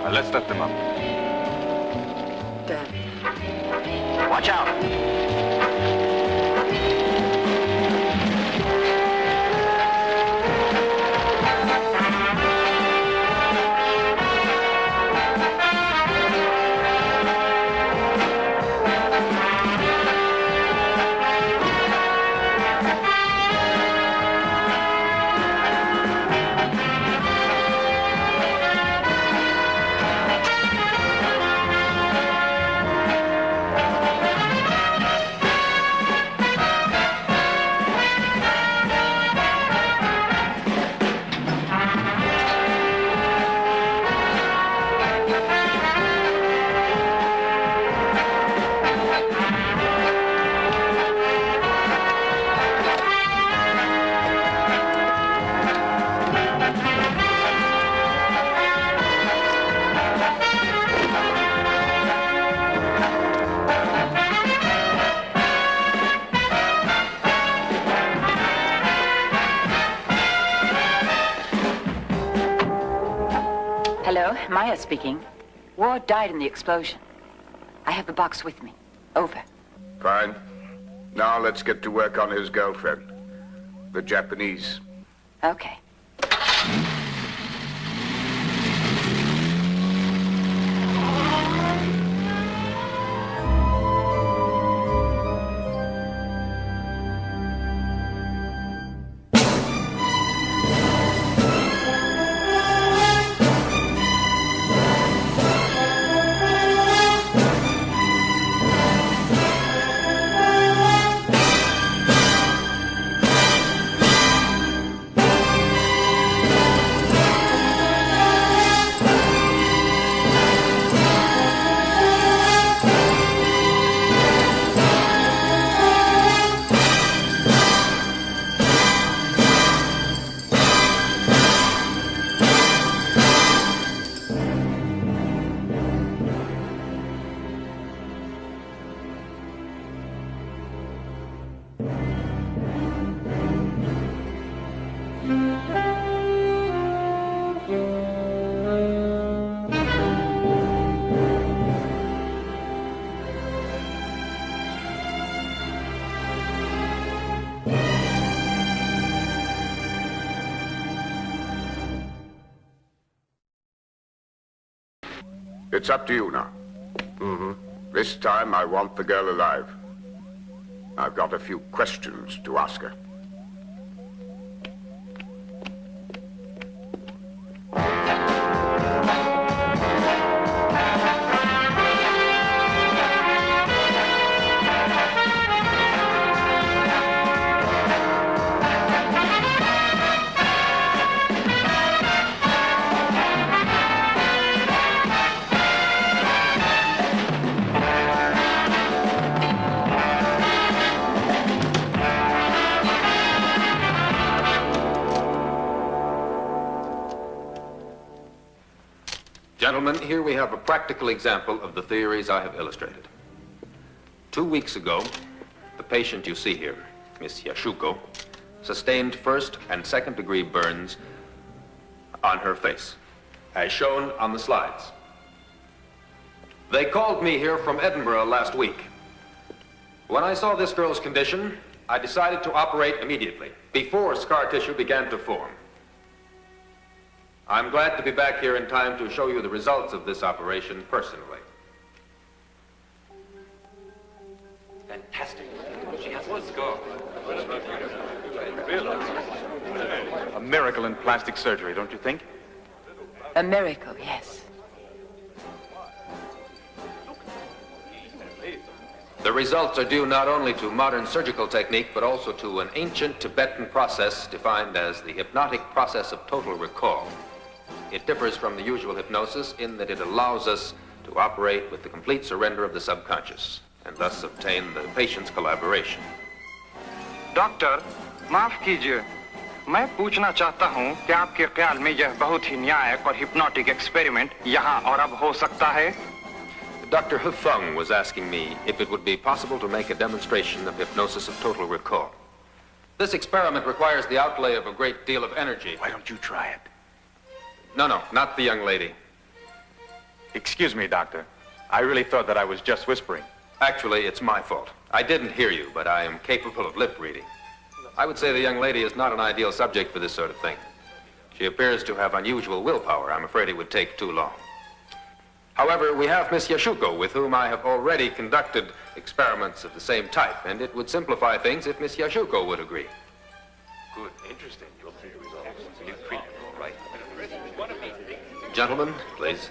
Let's lift them up. Dad. Watch out! Maya speaking. Ward died in the explosion. I have the box with me. Over. Fine. Now let's get to work on his girlfriend, the Japanese. Okay. It's up to you now. This time I want the girl alive. I've got a few questions to ask her. Gentlemen, here we have a practical example of the theories I have illustrated. 2 weeks ago, the patient you see here, Miss Yashuko, sustained first and second degree burns on her face, as shown on the slides. They called me here from Edinburgh last week. When I saw this girl's condition, I decided to operate immediately, before scar tissue began to form. I'm glad to be back here in time to show you the results of this operation personally. Fantastic. She has one scar. A miracle in plastic surgery, don't you think? A miracle, yes. The results are due not only to modern surgical technique, but also to an ancient Tibetan process defined as the hypnotic process of total recall. It differs from the usual hypnosis in that it allows us to operate with the complete surrender of the subconscious and thus obtain the patient's collaboration. Doctor, माफ कीजिए, मैं पूछना चाहता हूं कि आपके ख्याल में यह बहुत ही न्यायिक और हिप्नोटिक एक्सपेरिमेंट यहां और अब हो सकता है? Dr. Hufeng was asking me if it would be possible to make a demonstration of hypnosis of total recall. This experiment requires the outlay of a great deal of energy. Why don't you try it? No, not the young lady. Excuse me, Doctor. I really thought that I was just whispering. Actually, it's my fault. I didn't hear you, but I am capable of lip reading. I would say the young lady is not an ideal subject for this sort of thing. She appears to have unusual willpower. I'm afraid it would take too long. However, we have Miss Yashuko, with whom I have already conducted experiments of the same type, and it would simplify things if Miss Yashuko would agree. Good, interesting. Your theory is all right. Gentlemen, please.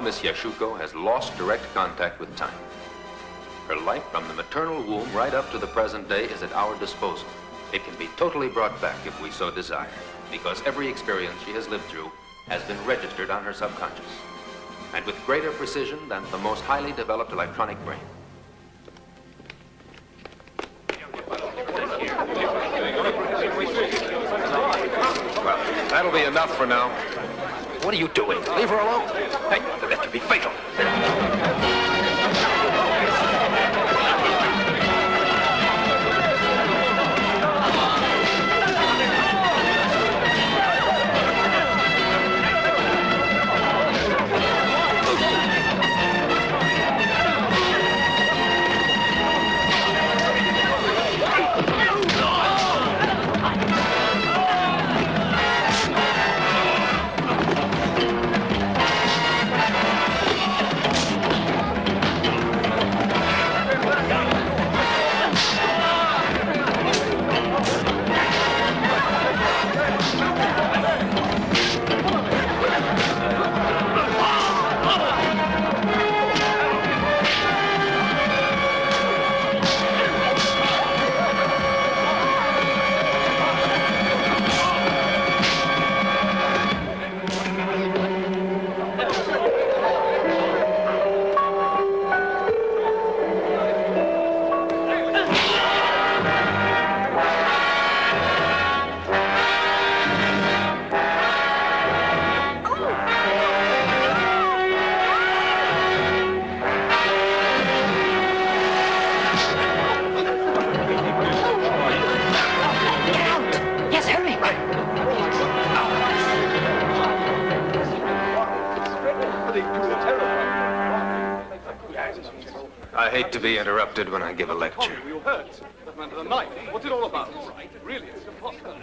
Miss Yashuko has lost direct contact with time. Her life from the maternal womb right up to the present day is at our disposal. It can be totally brought back if we so desire, because every experience she has lived through has been registered on her subconscious, and with greater precision than the most highly developed electronic brain. Well, that'll be enough for now. What are you doing? Leave her alone. Hey, that could be fatal. I hate to be interrupted when I give a lecture. We all heard. That man to the knife. What's it all about? Really, it's impossible.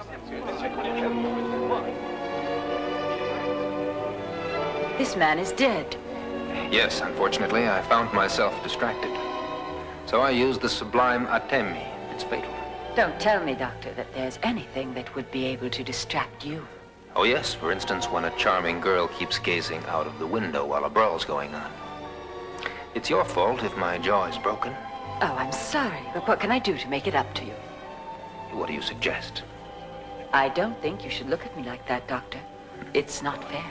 This man is dead. Yes, unfortunately, I found myself distracted. So I used the sublime atemi. It's fatal. Don't tell me, Doctor, that there's anything that would be able to distract you. Oh, yes. For instance, when a charming girl keeps gazing out of the window while a brawl's going on. It's your fault if my jaw is broken. Oh, I'm sorry, but what can I do to make it up to you? What do you suggest? I don't think you should look at me like that, Doctor. It's not fair.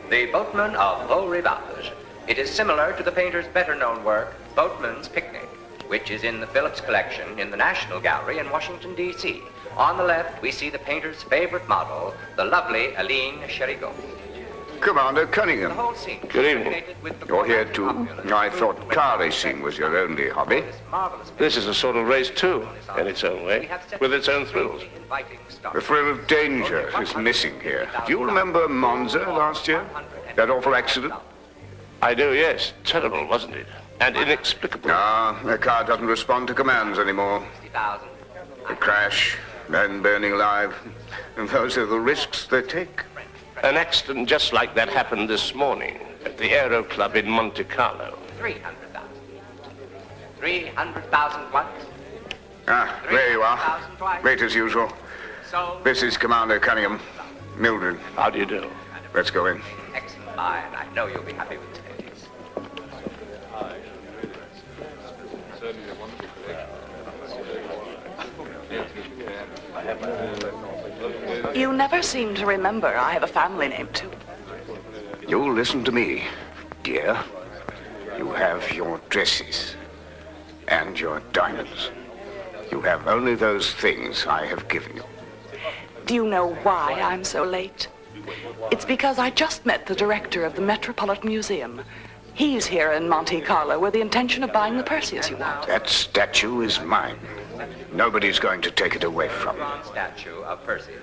The Boatman of Beau Rivage. It is similar to the painter's better-known work, Boatman's Picnic, which is in the Phillips collection in the National Gallery in Washington, D.C. On the left, we see the painter's favorite model, the lovely Aline Cherigot. Commander Cunningham. The whole scene Good evening. You're here too. I thought car racing was your only hobby. This is a sort of race, too, in its own way, with its own thrills. The thrill of danger is missing here. Do you remember Monza last year? That awful accident? I do, yes. Terrible, wasn't it? And inexplicable. Ah, the car doesn't respond to commands anymore. A crash, men burning alive. And those are the risks they take. An accident just like that happened this morning at the Aero Club in Monte Carlo. 300,000. 300,000 once. Ah, there you are. Late as usual. This is Commander Cunningham. Mildred. How do you do? Let's go in. Excellent line. I know you'll be happy with today's. You never seem to remember I have a family name, too. You listen to me, dear. You have your dresses and your diamonds. You have only those things I have given you. Do you know why I'm so late? It's because I just met the director of the Metropolitan Museum. He's here in Monte Carlo with the intention of buying the Perseus you want. That statue is mine. Nobody's going to take it away from me. Statue of Perseus.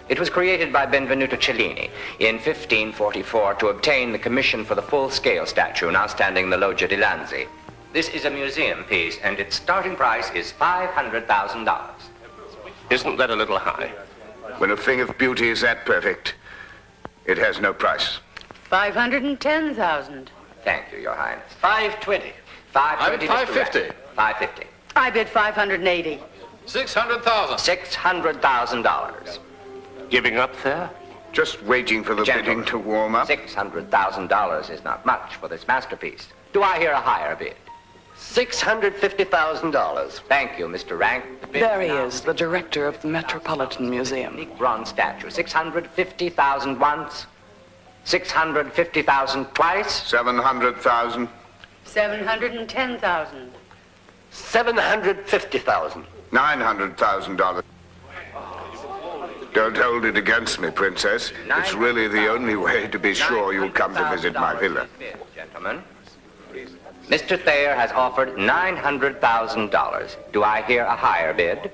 It was created by Benvenuto Cellini in 1544 to obtain the commission for the full-scale statue now standing in the Loggia di Lanzi. This is a museum piece, and its starting price is $500,000. Isn't that a little high? When a thing of beauty is that perfect, it has no price. 510,000. Thank you, Your Highness. 520. 520. 550. 550. I bid 580. 600,000. $600,000. Giving up there? Just waiting for the Gentlemen, bidding to warm up. $600,000 is not much for this masterpiece. Do I hear a higher bid? $650,000. Thank you, Mr. Rank. There he is, the director of the Metropolitan Museum. Unique bronze statue. 650,000 once. 650,000 twice. 700,000. 710,000. $750,000. $900,000. Don't hold it against me, Princess. It's really the only way to be sure you'll come to visit my villa. Gentlemen, Mr. Thayer has offered $900,000. Do I hear a higher bid?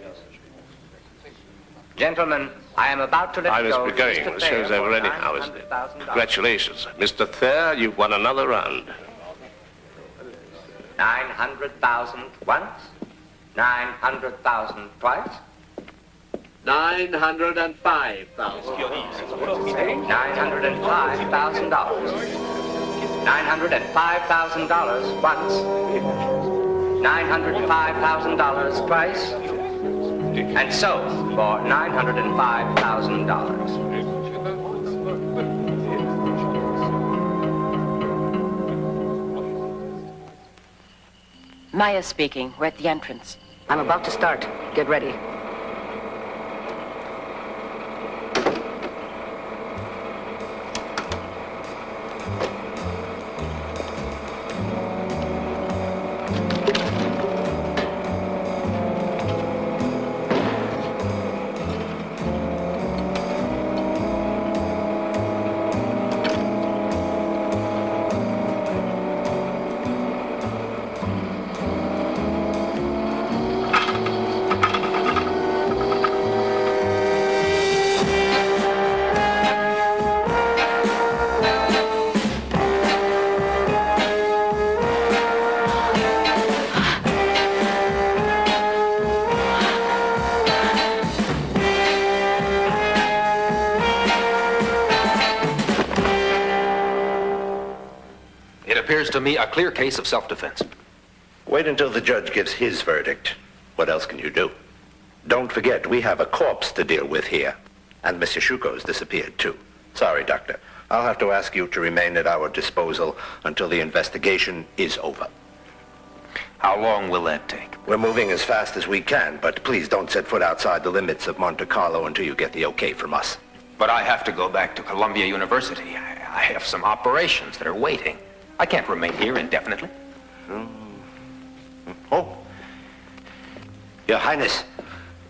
Gentlemen, I am about to let I go. must be going. The show's over anyhow, isn't it? Congratulations. Mr. Thayer, you've won another round. 900,000 once. 900,000 twice. 905,000. $905,000. $905,000 once. $905,000 twice. And so for $905,000. Maya speaking. We're at the entrance. I'm about to start. Get ready. To me, a clear case of self-defense. Wait until the judge gives his verdict. What else can you do? Don't forget, we have a corpse to deal with here. And Miss Yashuko's disappeared, too. Sorry, Doctor. I'll have to ask you to remain at our disposal until the investigation is over. How long will that take? We're moving as fast as we can, but please don't set foot outside the limits of Monte Carlo until you get the okay from us. But I have to go back to Columbia University. I have some operations that are waiting. I can't remain here indefinitely. Oh. Your Highness.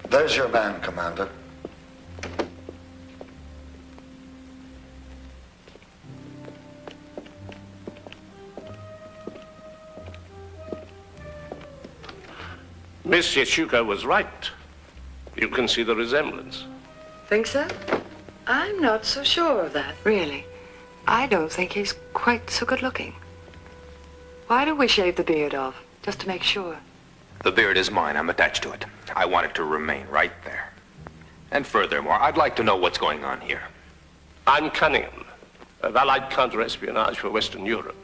There's your man, Commander. Miss Yashuko was right. You can see the resemblance. Think so? I'm not so sure of that, really. I don't think he's quite so good looking. Why don't we shave the beard off, just to make sure? The beard is mine. I'm attached to it. I want it to remain right there. And furthermore, I'd like to know what's going on here. I'm Cunningham, of Allied Counter-Espionage for Western Europe.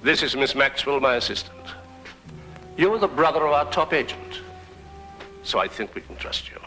This is Miss Maxwell, my assistant. You're the brother of our top agent, so I think we can trust you.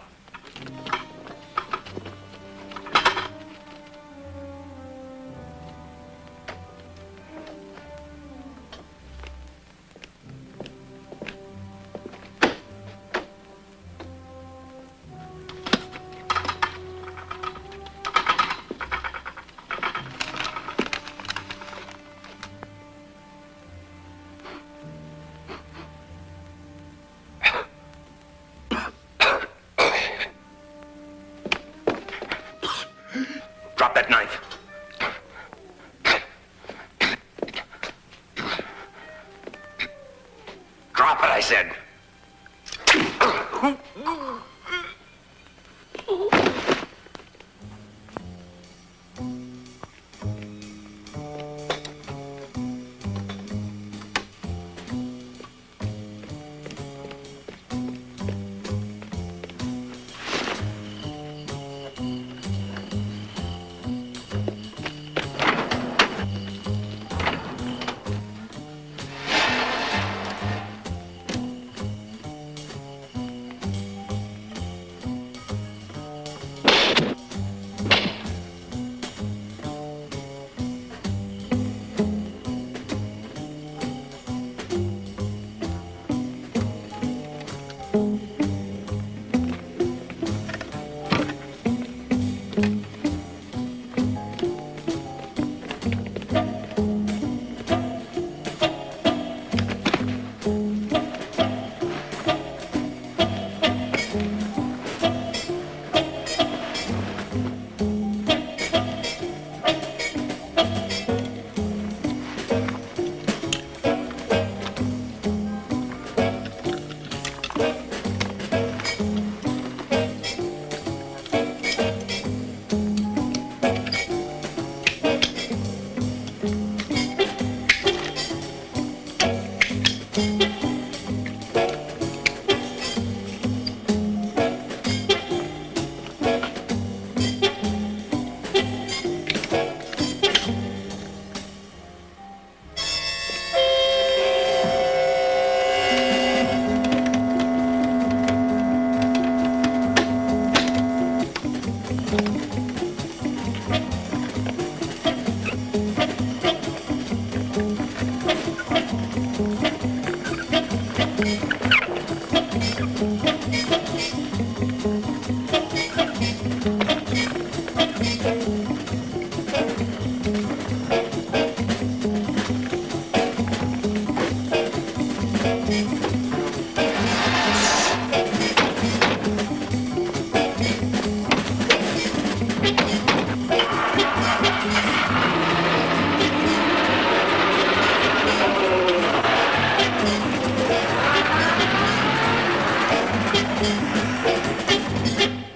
Drop that knife. Drop it, I said.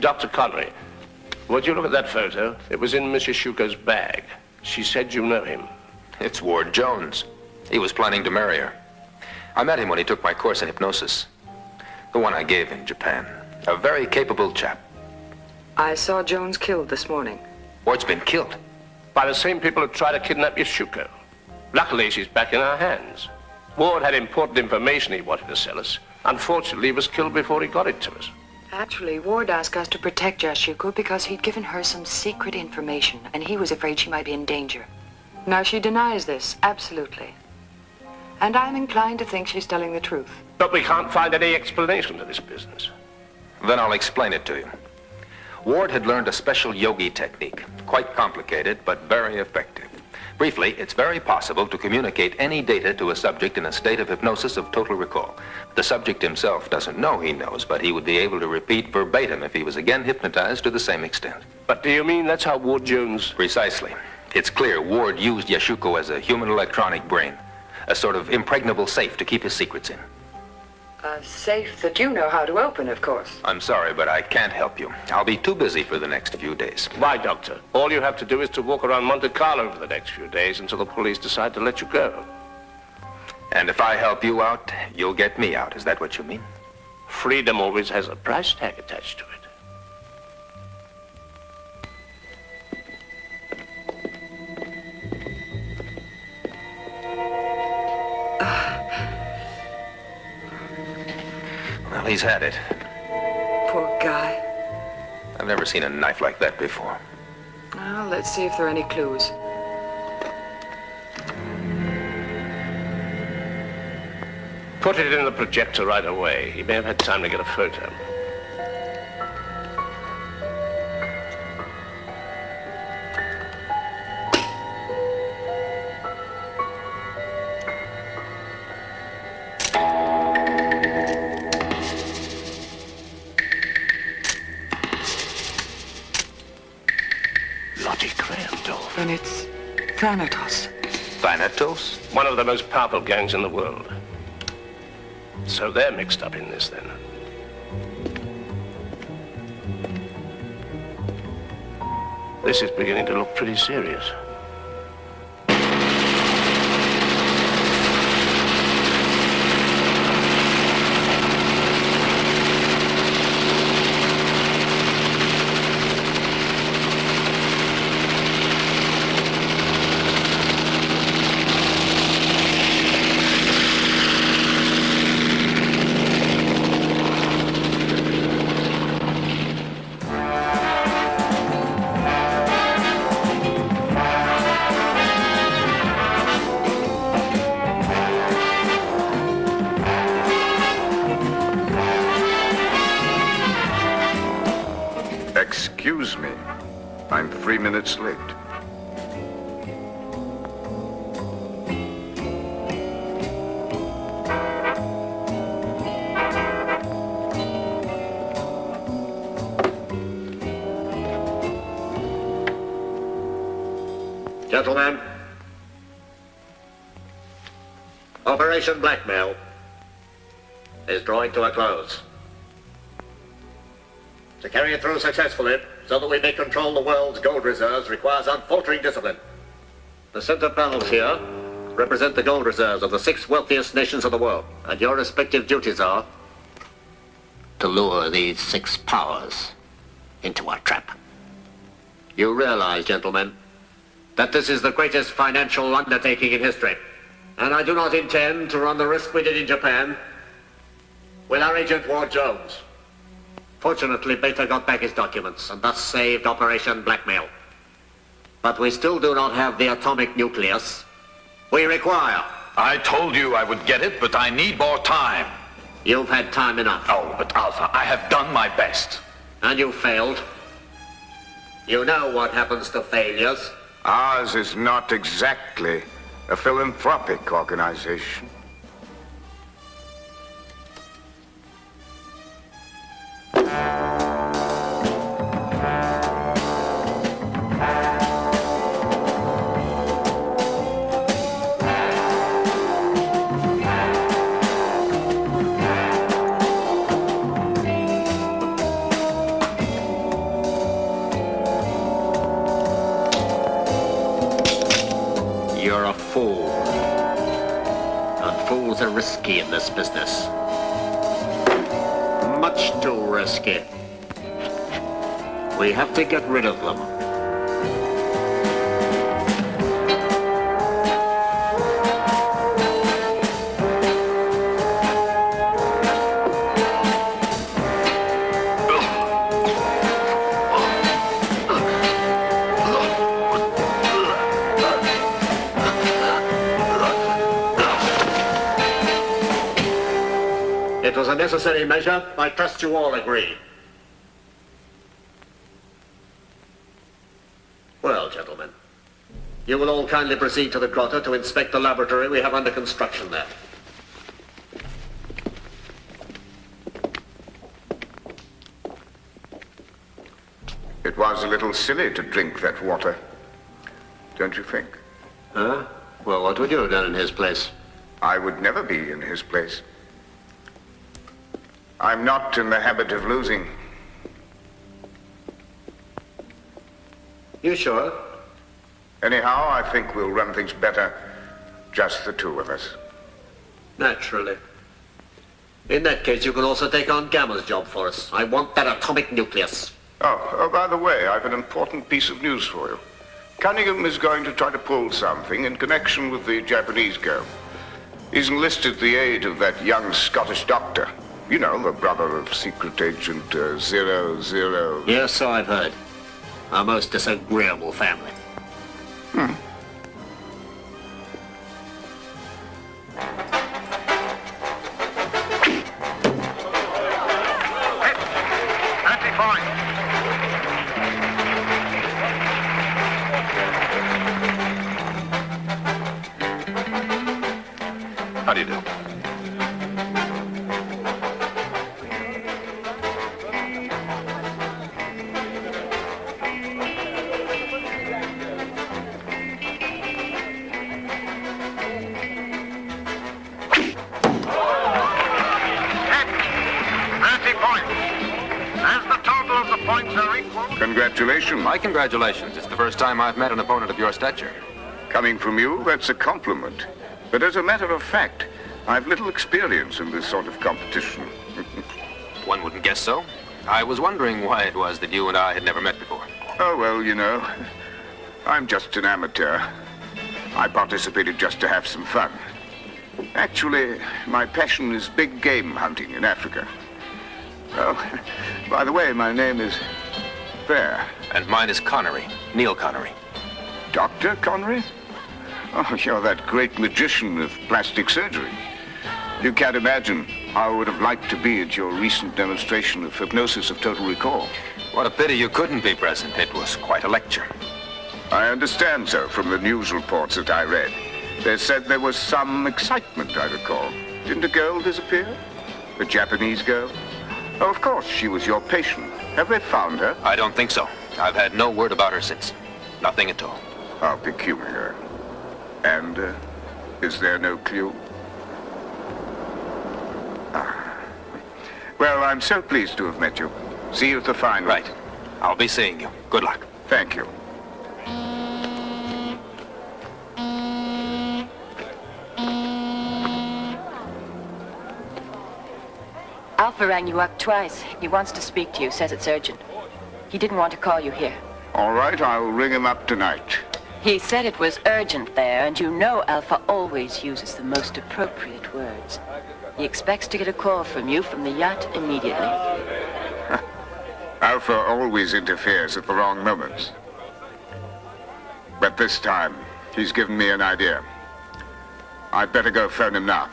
Dr. Connery, would you look at that photo? It was in Mrs. Shuko's bag. She said you know him. It's Ward Jones. He was planning to marry her. I met him when he took my course in hypnosis. The one I gave in Japan. A very capable chap. I saw Jones killed this morning. Ward's been killed. By the same people who tried to kidnap Yashuko. Luckily, she's back in our hands. Ward had important information he wanted to sell us. Unfortunately, he was killed before he got it to us. Actually, Ward asked us to protect Yashuko because he'd given her some secret information, and he was afraid she might be in danger. Now, she denies this, absolutely. And I'm inclined to think she's telling the truth. But we can't find any explanation to this business. Then I'll explain it to you. Ward had learned a special yogi technique, quite complicated, but very effective. Briefly, it's very possible to communicate any data to a subject in a state of hypnosis of total recall. The subject himself doesn't know he knows, but he would be able to repeat verbatim if he was again hypnotized to the same extent. But do you mean that's how Ward Jones... Precisely. It's clear Ward used Yashuko as a human electronic brain, a sort of impregnable safe to keep his secrets in. A safe that you know how to open, of course. I'm sorry, but I can't help you. I'll be too busy for the next few days. Why, Doctor? All you have to do is to walk around Monte Carlo for the next few days until the police decide to let you go. And if I help you out, you'll get me out. Is that what you mean? Freedom always has a price tag attached to it. Well, he's had it. Poor guy. I've never seen a knife like that before. Well, let's see if there are any clues. Put it in the projector right away. He may have had time to get a photo. Logic. Then it's Thanatos. Thanatos? One of the most powerful gangs in the world. So they're mixed up in this, then. This is beginning to look pretty serious. Excuse me. I'm 3 minutes late. Gentlemen, Operation Blackmail is drawing to a close. To carry it through successfully, so that we may control the world's gold reserves, requires unfaltering discipline. The center panels here represent the gold reserves of the 6 wealthiest nations of the world, and your respective duties are to lure these 6 powers into our trap. You realize, gentlemen, that this is the greatest financial undertaking in history, and I do not intend to run the risk we did in Japan with our agent Ward Jones. Fortunately, Beta got back his documents and thus saved Operation Blackmail. But we still do not have the atomic nucleus we require. I told you I would get it, but I need more time. You've had time enough. Oh, but Alpha, I have done my best. And you failed. You know what happens to failures. Ours is not exactly a philanthropic organization. You're a fool. And fools are risky in this business. Much too risky. We have to get rid of them. It was a necessary measure. I trust you all agree. Well, gentlemen, you will all kindly proceed to the grotto to inspect the laboratory we have under construction there. It was a little silly to drink that water, don't you think? Huh? Well, what would you have done in his place? I would never be in his place. I'm not in the habit of losing. You sure? Anyhow, I think we'll run things better, just the 2 of us. Naturally. In that case, you can also take on Gamma's job for us. I want that atomic nucleus. Oh, by the way, I've an important piece of news for you. Cunningham is going to try to pull something in connection with the Japanese girl. He's enlisted the aid of that young Scottish doctor. You know, the brother of Secret Agent 00. Yes, so I've heard. A most disagreeable family. How do you do? points. As the total of the points are equal... Congratulations. My congratulations. It's the first time I've met an opponent of your stature. Coming from you, that's a compliment. But as a matter of fact, I've little experience in this sort of competition. One wouldn't guess so. I was wondering why it was that you and I had never met before. Oh, well, you know, I'm just an amateur. I participated just to have some fun. Actually, my passion is big game hunting in Africa. Oh, by the way, my name is Bear. And mine is Connery, Neil Connery. Dr. Connery? Oh, you're that great magician of plastic surgery. You can't imagine how I would have liked to be at your recent demonstration of hypnosis of total recall. What a pity you couldn't be present. It was quite a lecture. I understand so from the news reports that I read. They said there was some excitement, I recall. Didn't a girl disappear? A Japanese girl? Oh, of course, she was your patient. Have they found her? I don't think so. I've had no word about her since. Nothing at all. How peculiar. And, is there no clue? Ah. Well, I'm so pleased to have met you. See you at the final. Right. I'll be seeing you. Good luck. Thank you. Alpha rang you up twice. He wants to speak to you, says it's urgent. He didn't want to call you here. All right, I'll ring him up tonight. He said it was urgent there, and you know Alpha always uses the most appropriate words. He expects to get a call from you from the yacht immediately. Alpha always interferes at the wrong moments. But this time, he's given me an idea. I'd better go phone him now.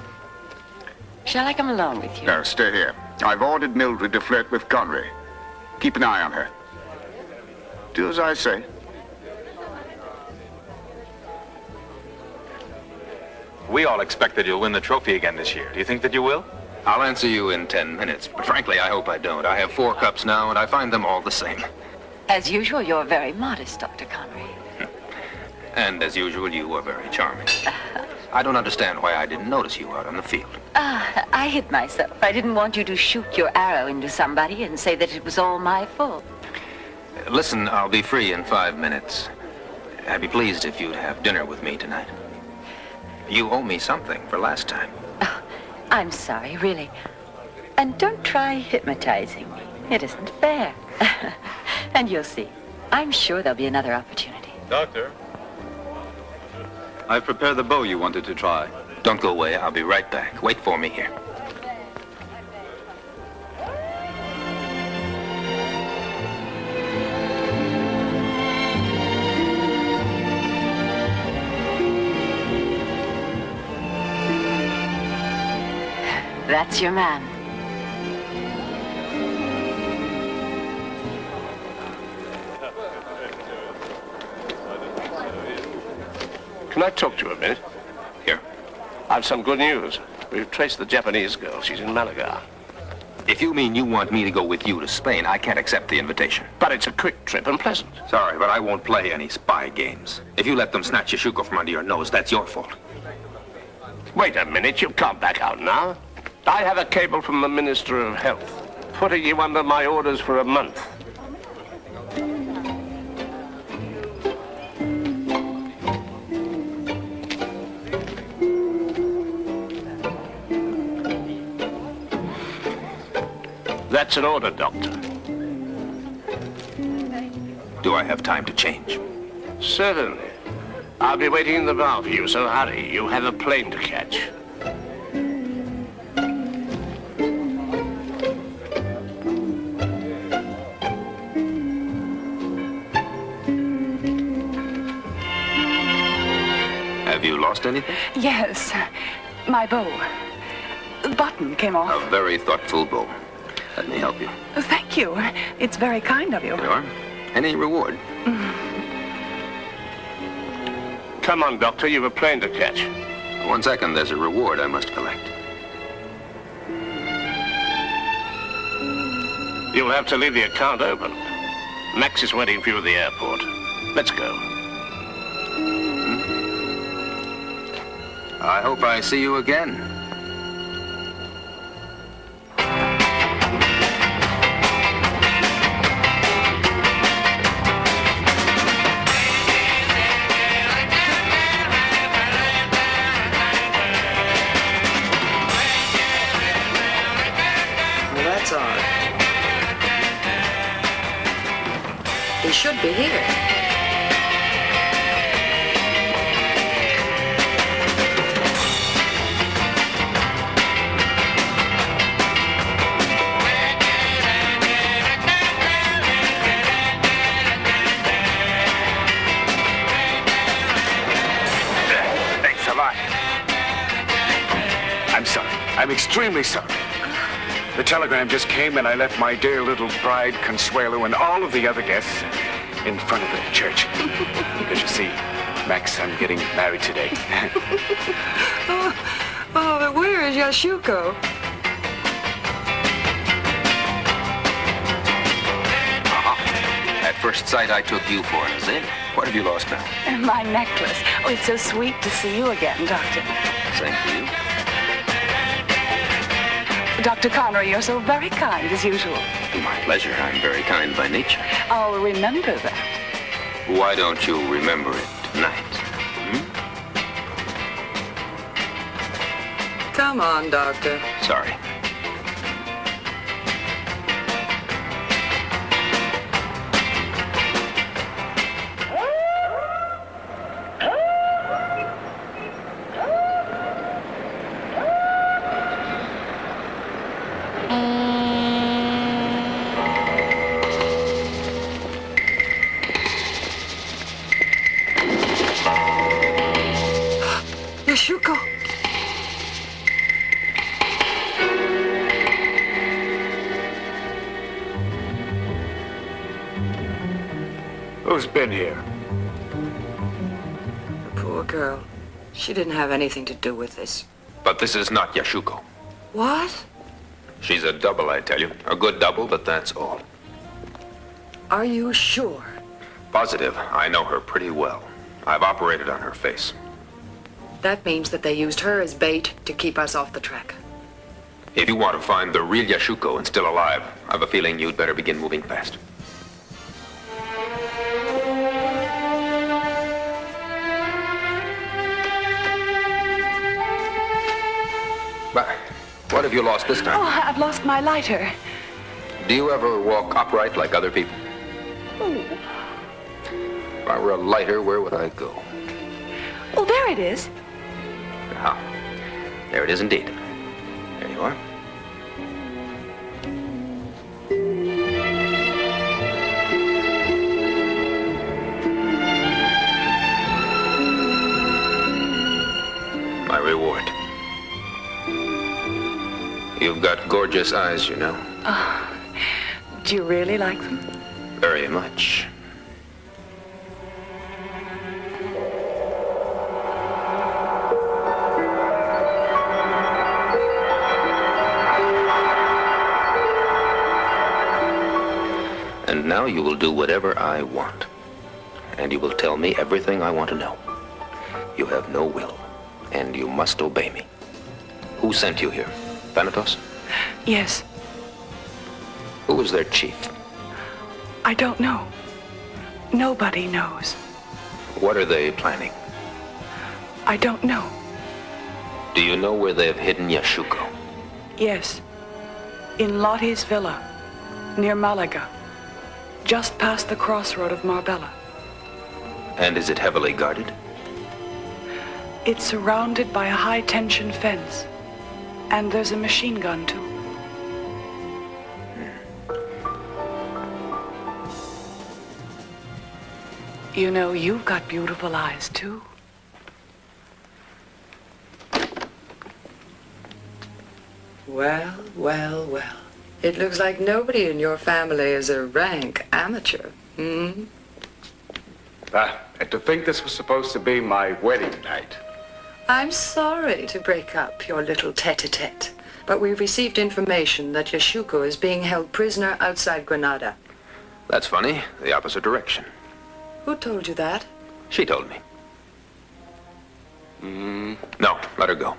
Shall I come along with you? No, stay here. I've ordered Mildred to flirt with Connery. Keep an eye on her. Do as I say. We all expect that you'll win the trophy again this year. Do you think that you will? I'll answer you in 10 minutes, but frankly, I hope I don't. I have 4 cups now, and I find them all the same. As usual, you're very modest, Dr. Connery. And as usual, you are very charming. I don't understand why I didn't notice you out on the field. I hid myself. I didn't want you to shoot your arrow into somebody and say that it was all my fault. Listen, I'll be free in 5 minutes. I'd be pleased if you'd have dinner with me tonight. You owe me something for last time. Oh, I'm sorry, really. And don't try hypnotizing me. It isn't fair. And you'll see. I'm sure there'll be another opportunity. Doctor? I've prepared the bow you wanted to try. Don't go away. I'll be right back. Wait for me here. That's your man. Can I talk to you a minute? Here. I've some good news. We've traced the Japanese girl. She's in Malaga. If you mean you want me to go with you to Spain, I can't accept the invitation. But it's a quick trip and pleasant. Sorry, but I won't play any spy games. If you let them snatch Yashuko from under your nose, that's your fault. Wait a minute. You can't back out now. I have a cable from the Minister of Health, putting you under my orders for a month. That's an order, Doctor. Do I have time to change? Certainly. I'll be waiting in the bar for you, so hurry. You have a plane to catch. Have you lost anything? Yes, my bow. The button came off. A very thoughtful bow. Let me help you. Thank you. It's very kind of you. Sure. Any reward? Come on, Doctor. You've a plane to catch. 1 second. There's a reward I must collect. You'll have to leave the account open. Max is waiting for you at the airport. Let's go. I hope I see you again. He should be here. Thanks a lot. I'm sorry. I'm extremely sorry. The telegram just came and I left my dear little bride, Consuelo, and all of the other guests in front of the church. Because you see, Max, I'm getting married today. But where is Yashuko? At first sight, I took you for an Zin. What have you lost now? My necklace. Oh, it's so sweet to see you again, Doctor. Same to you. Dr. Connery, you're so very kind as usual. My pleasure. I'm very kind by nature. I'll remember that. Why don't you remember it tonight? Come on, Doctor. Sorry. Yashuko. Who's been here? Poor girl. She didn't have anything to do with this. But this is not Yashuko. What? She's a double, I tell you. A good double, but that's all. Are you sure? Positive. I know her pretty well. I've operated on her face. That means that they used her as bait to keep us off the track. If you want to find the real Yashuko and still alive, I have a feeling you'd better begin moving fast. But what have you lost this time? Oh, I've lost my lighter. Do you ever walk upright like other people? Oh. If I were a lighter, where would I go? Oh, there it is. Ah, there it is indeed. There you are. My reward. You've got gorgeous eyes, you know. Oh, do you really like them? Very much. And now you will do whatever I want. And you will tell me everything I want to know. You have no will, and you must obey me. Who sent you here? Thanatos? Yes. Who is their chief? I don't know. Nobody knows. What are they planning? I don't know. Do you know where they have hidden Yashuko? Yes. In Lottie's villa, near Malaga. Just past the crossroad of Marbella. And is it heavily guarded? It's surrounded by a high-tension fence. And there's a machine gun, too. You know, you've got beautiful eyes, too. Well, well, well. It looks like nobody in your family is a rank amateur. Hmm? And to think this was supposed to be my wedding night. I'm sorry to break up your little tete-a-tete, but we've received information that Yashuko is being held prisoner outside Granada. That's funny. The opposite direction. Who told you that? She told me. No, let her go.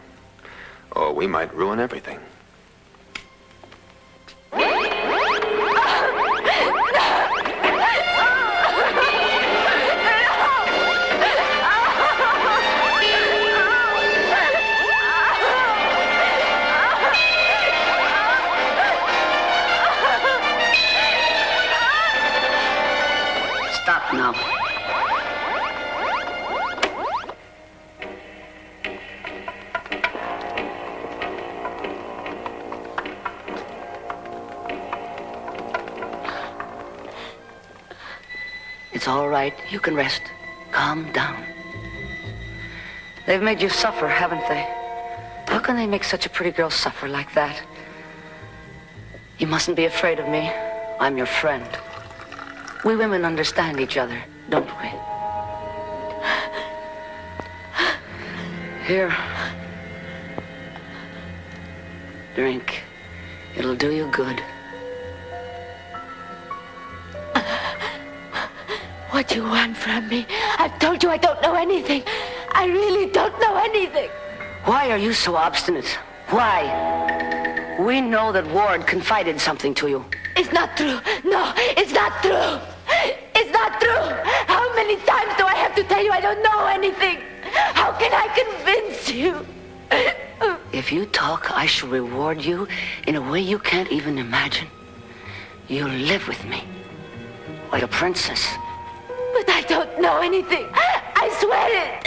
Or we might ruin everything. now. It's all right. You can rest. Calm down. They've made you suffer, haven't they? How can they make such a pretty girl suffer like that? You mustn't be afraid of me. I'm your friend. We women understand each other, don't we? Here. Drink. It'll do you good. What do you want from me? I've told you I don't know anything. I really don't know anything. Why are you so obstinate? Why? We know that Ward confided something to you. It's not true. No, it's not true. It's not true. How many times do I have to tell you I don't know anything? How can I convince you? If you talk, I shall reward you in a way you can't even imagine. You'll live with me, like a princess. But I don't know anything. I swear it.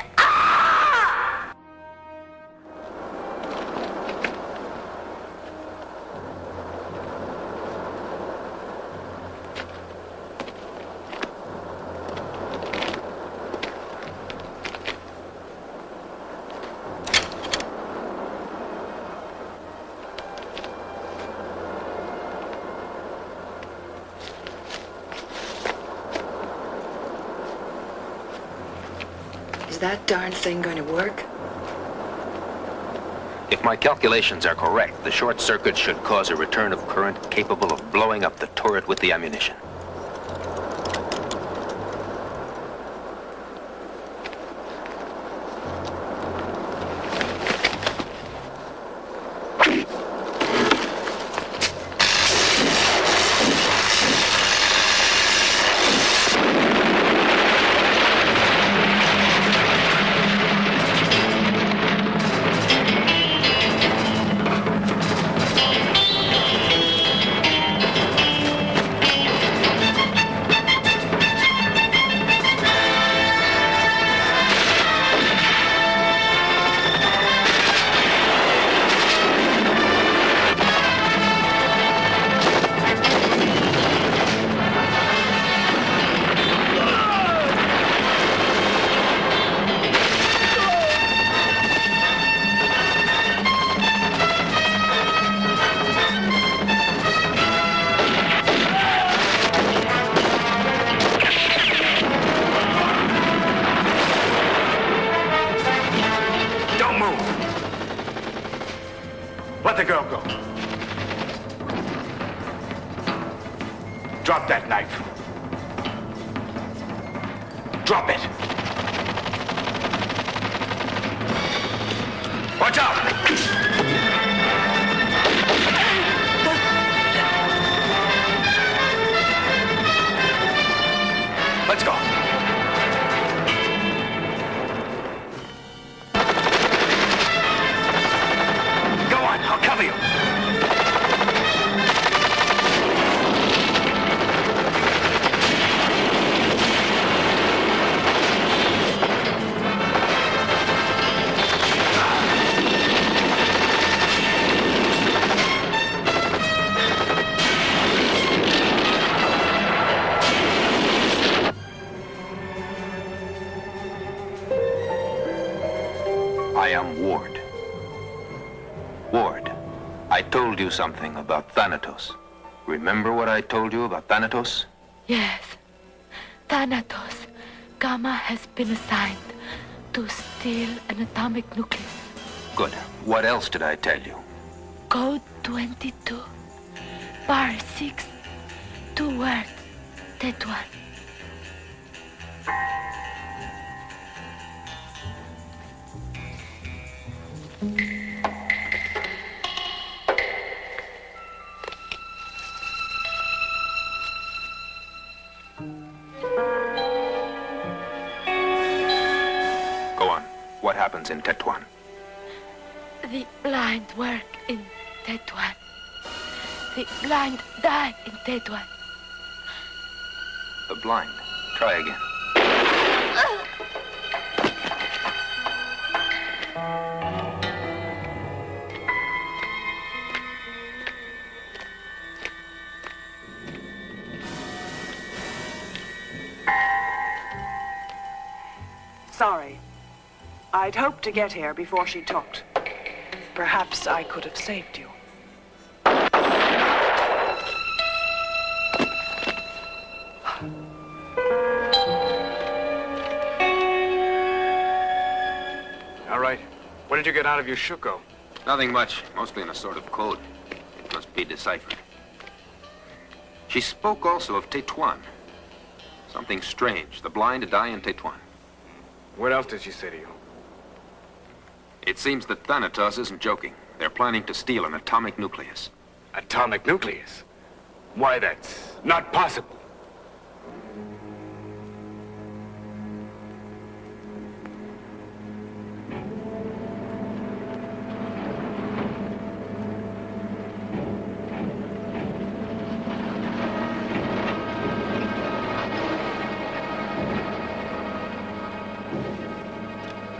Is that darn thing going to work? If my calculations are correct, the short circuit should cause a return of current capable of blowing up the turret with the ammunition. Let the girl go. Drop that knife. Drop it. Watch out! Let's go. I'll cover you. I am Ward. Ward. I told you something about Thanatos. Remember what I told you about Thanatos? Yes. Thanatos. Gamma has been assigned to steal an atomic nucleus. Good. What else did I tell you? Code 22. Bar 6. 2 words. That one. Go on. What happens in Tetuan? The blind work in Tetuan. The blind die in Tetuan. The blind. Try again. Sorry. I'd hoped to get here before she talked. Perhaps I could have saved you. All right. What did you get out of Yashuko? Nothing much, mostly in a sort of code. It must be deciphered. She spoke also of Tetuan. Something strange, the blind die in Tetuan. What else did she say to you? It seems that Thanatos isn't joking. They're planning to steal an atomic nucleus. Atomic nucleus? Why, that's not possible.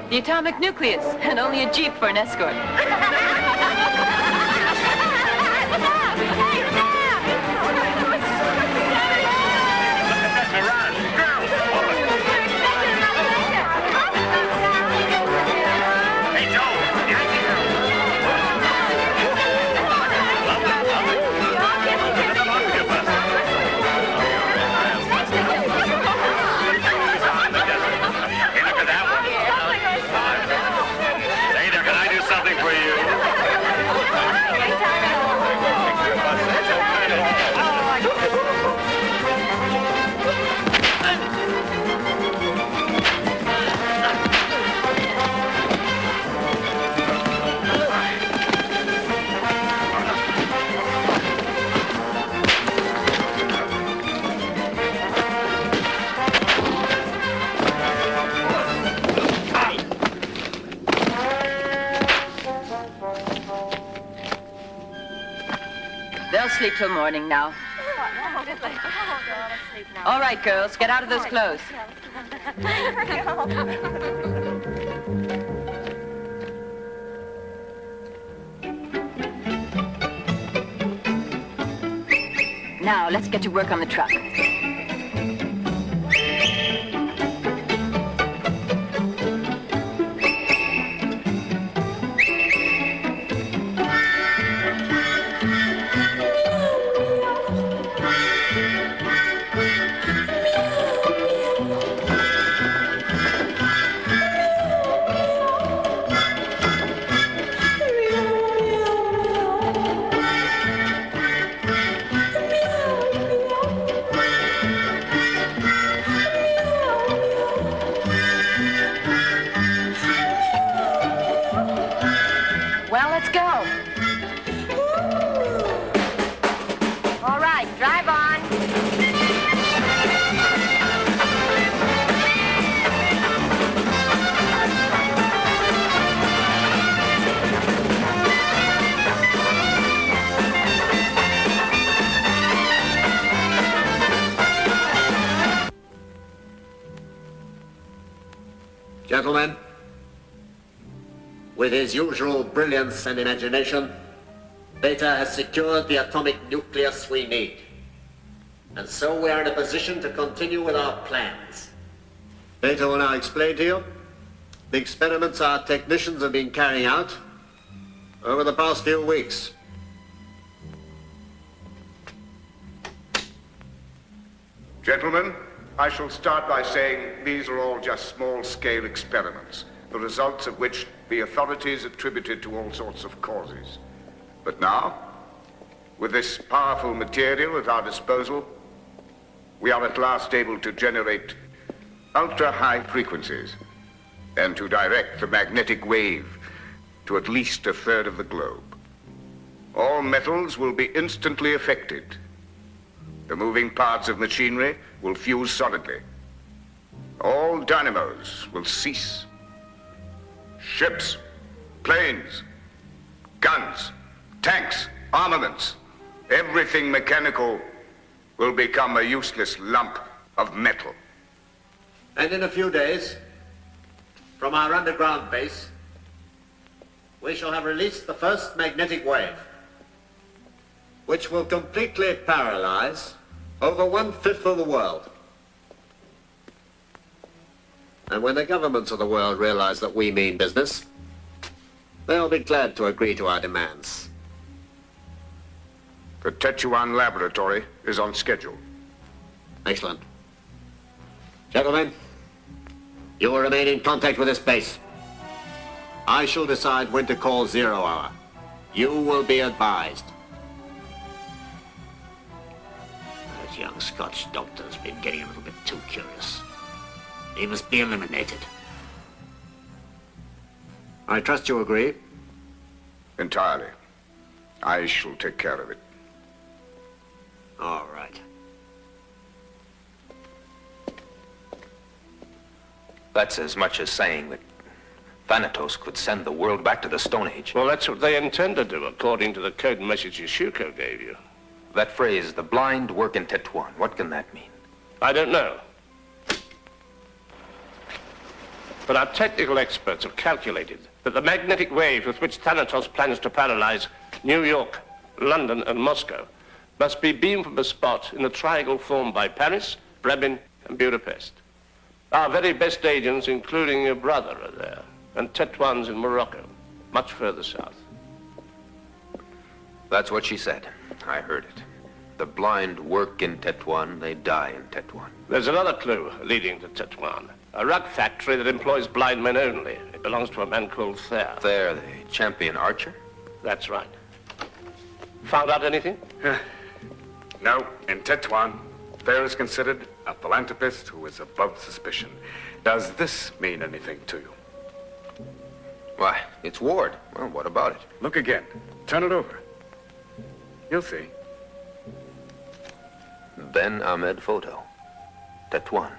The atomic nucleus, and only a jeep for an escort. They'll sleep till morning now. All right, girls, get out of those clothes. Now, let's get to work on the truck. Well, let's go. All right, drive on. Gentlemen, with his usual brilliance and imagination, Beta has secured the atomic nucleus we need. And so we are in a position to continue with our plans. Beta will now explain to you the experiments our technicians have been carrying out over the past few weeks. Gentlemen, I shall start by saying these are all just small-scale experiments, the results of which the authorities attributed to all sorts of causes. But now, with this powerful material at our disposal, we are at last able to generate ultra-high frequencies and to direct the magnetic wave to at least a third of the globe. All metals will be instantly affected. The moving parts of machinery will fuse solidly. All dynamos will cease. Ships, planes, guns, tanks, armaments, everything mechanical will become a useless lump of metal. And in a few days, from our underground base, we shall have released the first magnetic wave, which will completely paralyze over 1/5 of the world. And when the governments of the world realize that we mean business, they'll be glad to agree to our demands. The Tetuan laboratory is on schedule. Excellent. Gentlemen, you will remain in contact with this base. I shall decide when to call 0 hour. You will be advised. That young Scotch doctor's been getting a little bit too curious. He must be eliminated. I trust you agree? Entirely. I shall take care of it. All right. That's as much as saying that Thanatos could send the world back to the Stone Age. Well, that's what they intend to do, according to the code message Yashuko gave you. That phrase, the blind work in Tetuan, what can that mean? I don't know. But our technical experts have calculated that the magnetic wave with which Thanatos plans to paralyze New York, London, and Moscow must be beamed from a spot in the triangle formed by Paris, Bremen, and Budapest. Our very best agents, including your brother, are there, and Tetuan's in Morocco, much further south. That's what she said. I heard it. The blind work in Tetuan, they die in Tetuan. There's another clue leading to Tetuan. A rug factory that employs blind men only. It belongs to a man called Thayer. Thayer, the champion archer? That's right. Found out anything? No. In Tetuan, Thayer is considered a philanthropist who is above suspicion. Does this mean anything to you? Why, it's Ward. Well, what about it? Look again. Turn it over. You'll see. Ben Ahmed photo. Tetuan.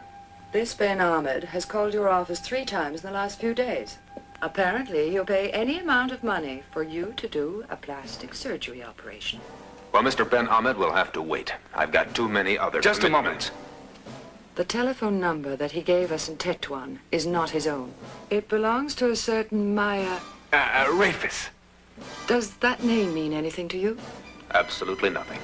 This Ben Ahmed has called your office 3 times in the last few days. Apparently, he'll pay any amount of money for you to do a plastic surgery operation. Well, Mr. Ben Ahmed will have to wait. I've got too many other Just a moment. The telephone number that he gave us in Tetuan is not his own. It belongs to a certain Maya... Rafis. Does that name mean anything to you? Absolutely nothing.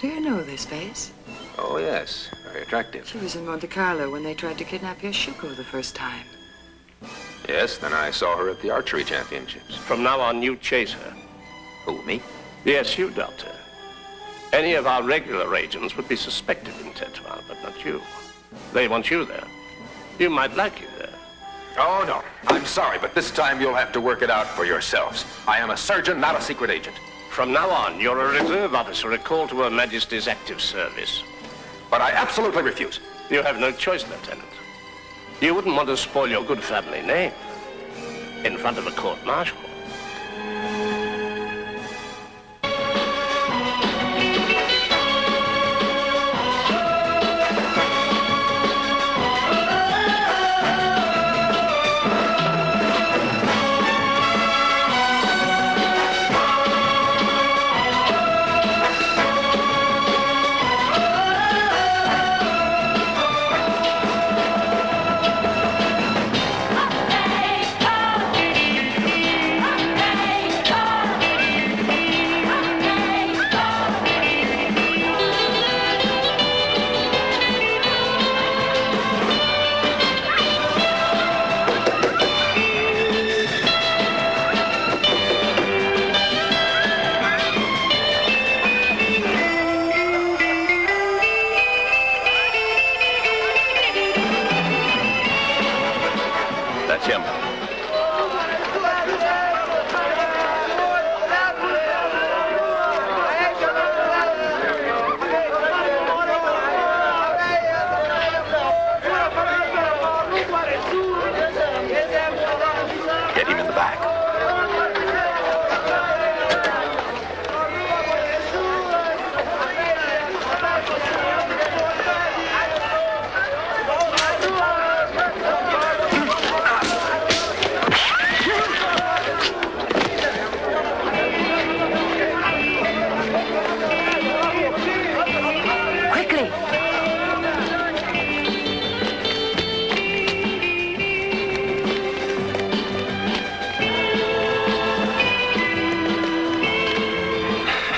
Do you know this face? Oh, yes. Very attractive. She was in Monte Carlo when they tried to kidnap Yashuko the first time. Yes, then I saw her at the archery championships. From now on, you chase her. Who, me? Yes, you, Doctor. Any of our regular agents would be suspected in Tetuan, but not you. They want you there. You might like it there. Oh, no. I'm sorry, but this time you'll have to work it out for yourselves. I am a surgeon, not a secret agent. From now on, you're a reserve officer recalled to Her Majesty's active service. But I absolutely refuse. You have no choice, Lieutenant. You wouldn't want to spoil your good family name in front of a court-martial.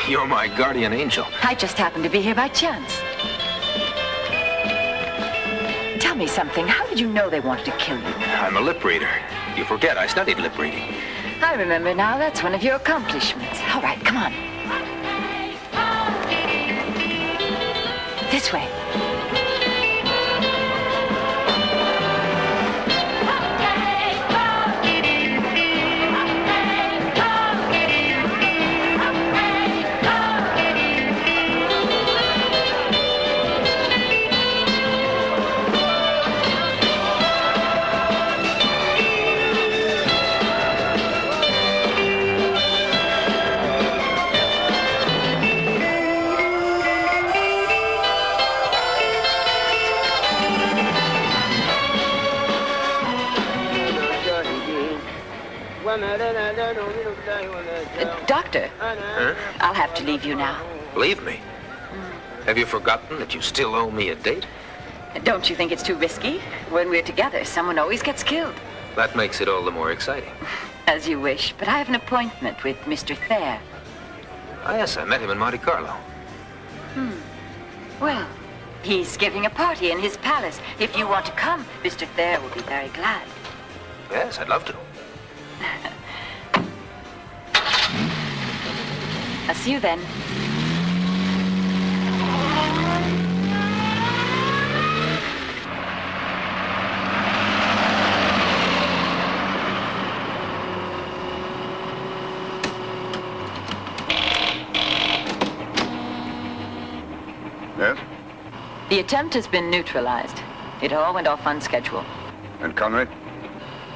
You're my guardian angel. I just happened to be here by chance. Tell me something. How did you know they wanted to kill you? I'm a lip reader. You forget, I studied lip reading. I remember now. That's one of your accomplishments. All right, come on. This way. Doctor, Huh? I'll have to leave you now. Leave me? Have you forgotten that you still owe me a date? Don't you think it's too risky? When we're together, someone always gets killed. That makes it all the more exciting. As you wish, but I have an appointment with Mr. Thayer. Ah, yes, I met him in Monte Carlo. Well, he's giving a party in his palace. If you want to come, Mr. Thayer will be very glad. Yes, I'd love to. I'll see you then. Yes? The attempt has been neutralized. It all went off on schedule. And Conway?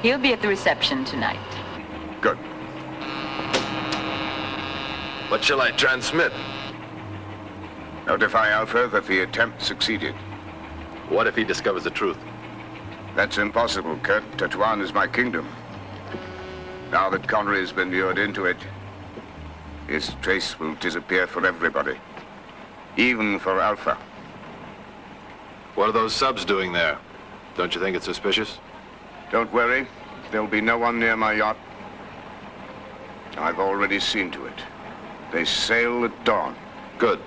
He'll be at the reception tonight. Good. What shall I transmit? Notify Alpha that the attempt succeeded. What if he discovers the truth? That's impossible, Kurt. Tetuan is my kingdom. Now that Connery's been lured into it, his trace will disappear for everybody. Even for Alpha. What are those subs doing there? Don't you think it's suspicious? Don't worry. There'll be no one near my yacht. I've already seen to it. They sail at dawn. Good.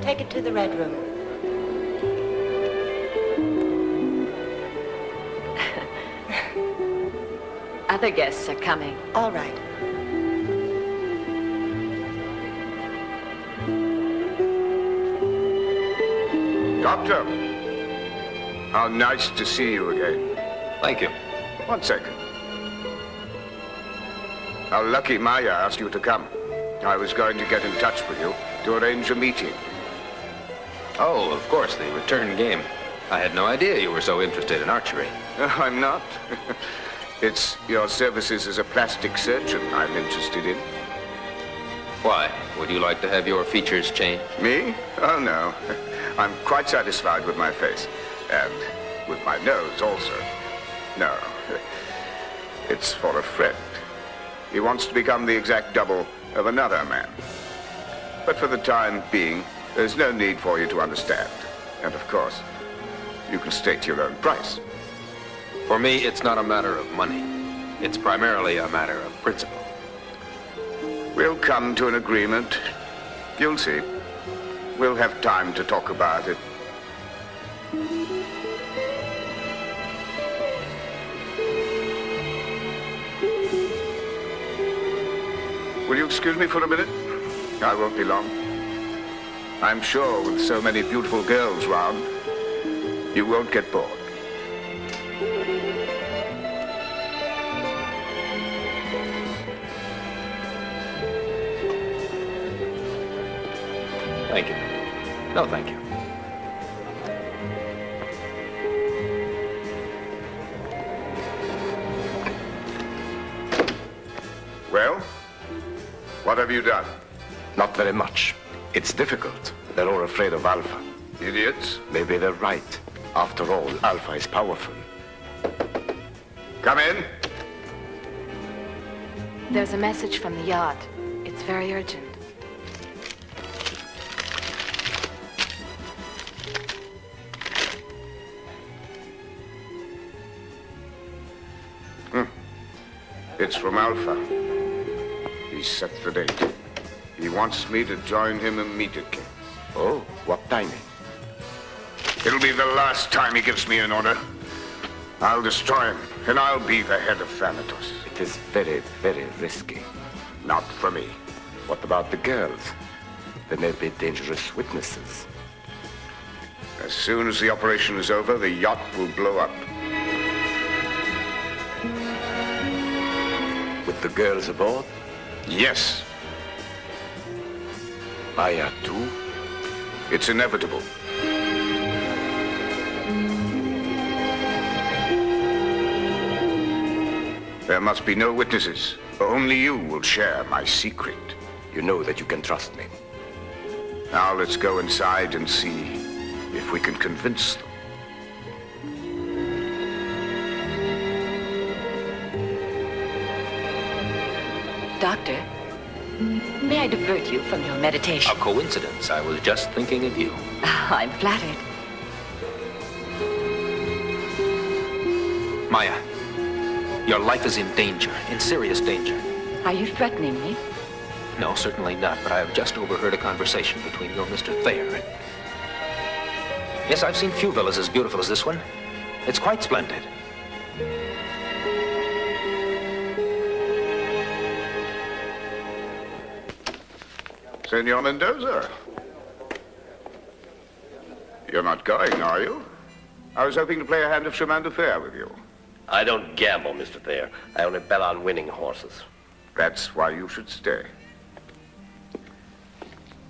Take it to the Red Room. Other guests are coming. All right. Doctor! How nice to see you again. Thank you. 1 second. How lucky Maya asked you to come. I was going to get in touch with you to arrange a meeting. Oh, of course, the return game. I had no idea you were so interested in archery. I'm not. It's your services as a plastic surgeon I'm interested in. Why? Would you like to have your features changed? Me? Oh, no. I'm quite satisfied with my face. And with my nose also. No. It's for a friend. He wants to become the exact double of another man. But for the time being, there's no need for you to understand. And of course, you can state your own price. For me, it's not a matter of money. It's primarily a matter of principle. We'll come to an agreement. You'll see. We'll have time to talk about it. Will you excuse me for a minute? I won't be long. I'm sure with so many beautiful girls round, you won't get bored. Thank you. No, thank you. Well, what have you done? Not very much. It's difficult. They're all afraid of Alpha. Idiots. Maybe they're right. After all, Alpha is powerful. Come in. There's a message from the yacht. It's very urgent. It's from Alpha. He set the date. He wants me to join him immediately. Oh, what timing? It'll be the last time he gives me an order. I'll destroy him, and I'll be the head of Thanatos. It is very, very risky. Not for me. What about the girls? They may be dangerous witnesses. As soon as the operation is over, the yacht will blow up. With the girls aboard? Yes. Maya too? It's inevitable. There must be no witnesses. Only you will share my secret. You know that you can trust me. Now let's go inside and see if we can convince them. Doctor, may I divert you from your meditation? A coincidence. I was just thinking of you. I'm flattered. Maya, your life is in danger, in serious danger. Are you threatening me? No, certainly not, but I have just overheard a conversation between you and Mr. Thayer. Yes, I've seen few villas as beautiful as this one. It's quite splendid. Senor Mendoza. You're not going, are you? I was hoping to play a hand of chemin de fer with you. I don't gamble, Mr. Thayer. I only bet on winning horses. That's why you should stay.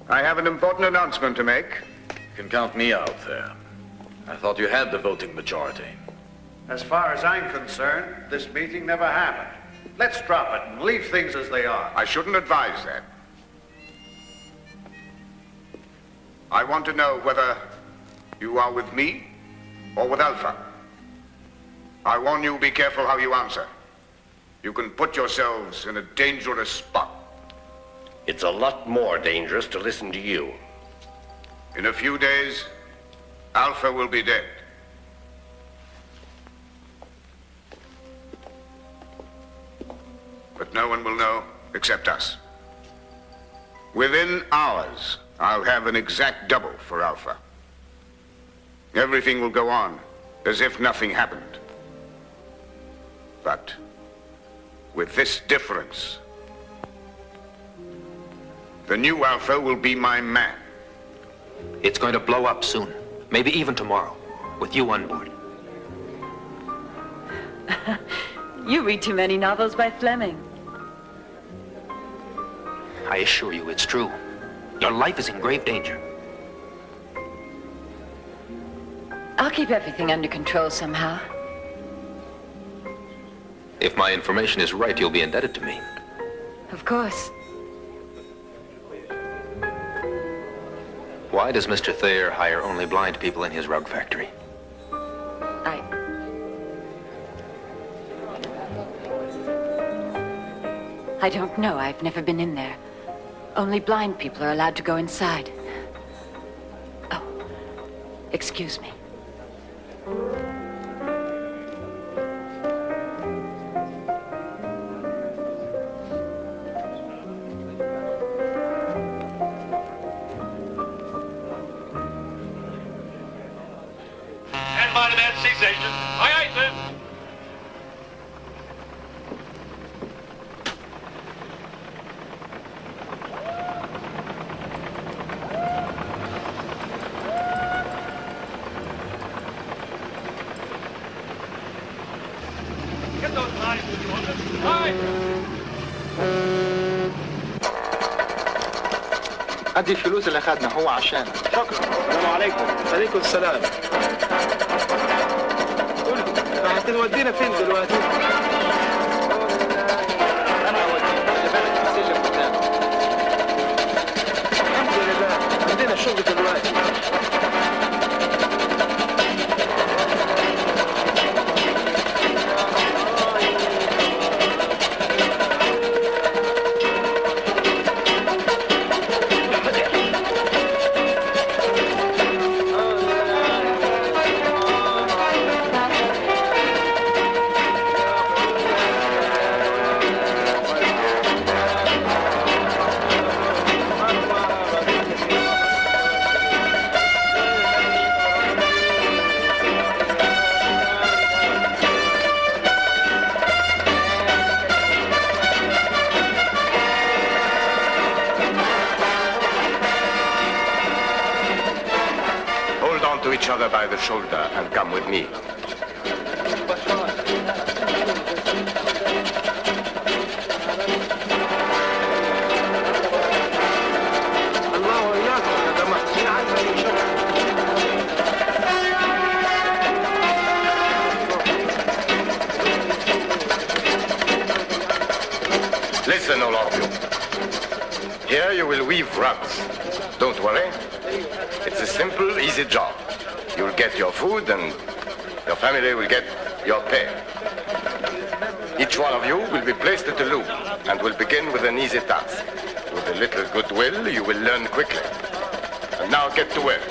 I have an important announcement to make. You can count me out there. I thought you had the voting majority. As far as I'm concerned, this meeting never happened. Let's drop it and leave things as they are. I shouldn't advise that. I want to know whether you are with me or with Alpha. I warn you, be careful how you answer. You can put yourselves in a dangerous spot. It's a lot more dangerous to listen to you. In a few days, Alpha will be dead. But no one will know except us. Within hours, I'll have an exact double for Alpha. Everything will go on as if nothing happened. But with this difference, the new Alpha will be my man. It's going to blow up soon, maybe even tomorrow, with you on board. You read too many novels by Fleming. I assure you it's true. Your life is in grave danger. I'll keep everything under control somehow. If my information is right, you'll be indebted to me. Of course. Why does Mr. Thayer hire only blind people in his rug factory? I don't know. I've never been in there. Only blind people are allowed to go inside. Oh, excuse me. Stand by to that C-section. Aye, aye, sir. Get those knives if you want them. Aye. ادي الفلوس اللي اخذنا هو عشان شكرا. السلام عليكم. عليكم السلام. هتودينا فين دلوقتي؟ انا هوديك خلي بالك السجن قدامك. الشغل دلوقتي. Each other by the shoulder and come with me. Listen, all of you. Here you will weave rugs. Don't worry. It's a simple, easy job. You'll get your food and your family will get your pay. Each one of you will be placed at a loom and will begin with an easy task. With a little goodwill, you will learn quickly. And now get to work.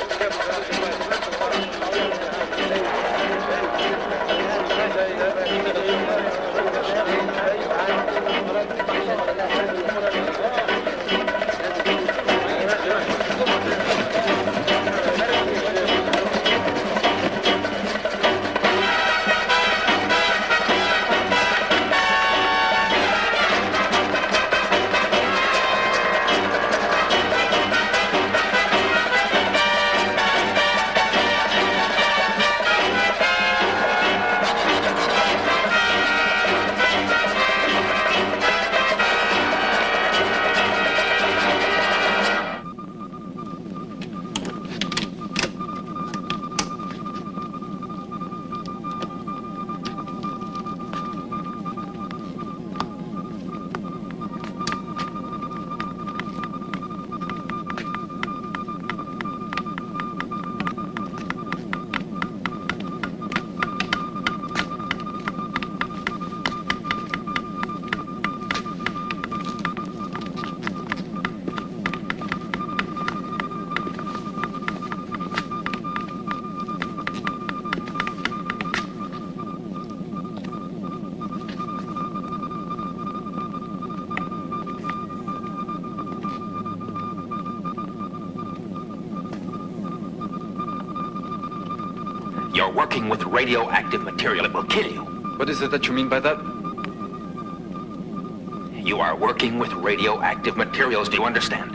You're working with radioactive material. It will kill you. What is it that you mean by that? You are working with radioactive materials. Do you understand?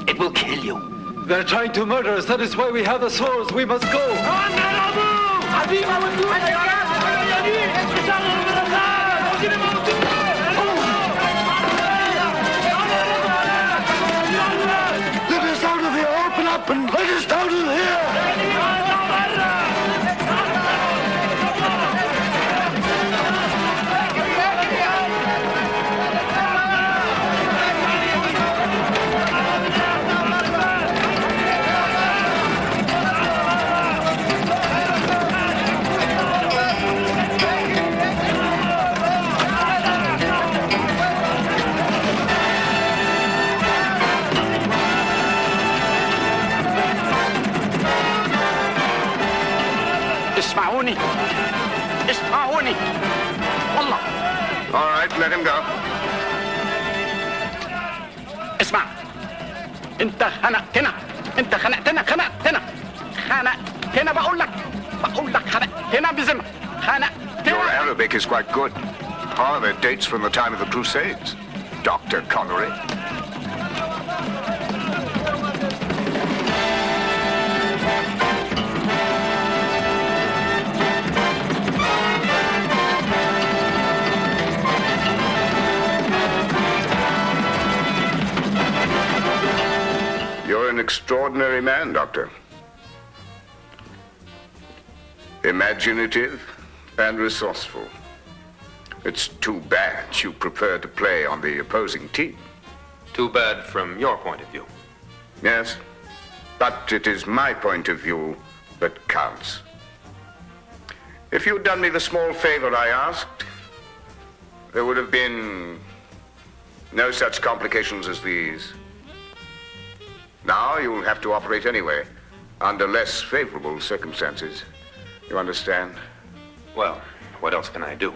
It will kill you. They're trying to murder us. That is why we have the swords. We must go. Let us out of here. Open up and let us out of here. اسمعوني والله. All right, let him go. اسمع، انت خنقتنا، بقول لك خنقتنا بذمة، خنقتنا. Your Arabic is quite good. However, it dates from the time of the Crusades. Dr. Connery. You're an extraordinary man, Doctor. Imaginative and resourceful. It's too bad you prefer to play on the opposing team. Too bad from your point of view. Yes, but it is my point of view that counts. If you'd done me the small favor I asked, there would have been no such complications as these. Now you'll have to operate anyway, under less favorable circumstances. You understand? Well, what else can I do?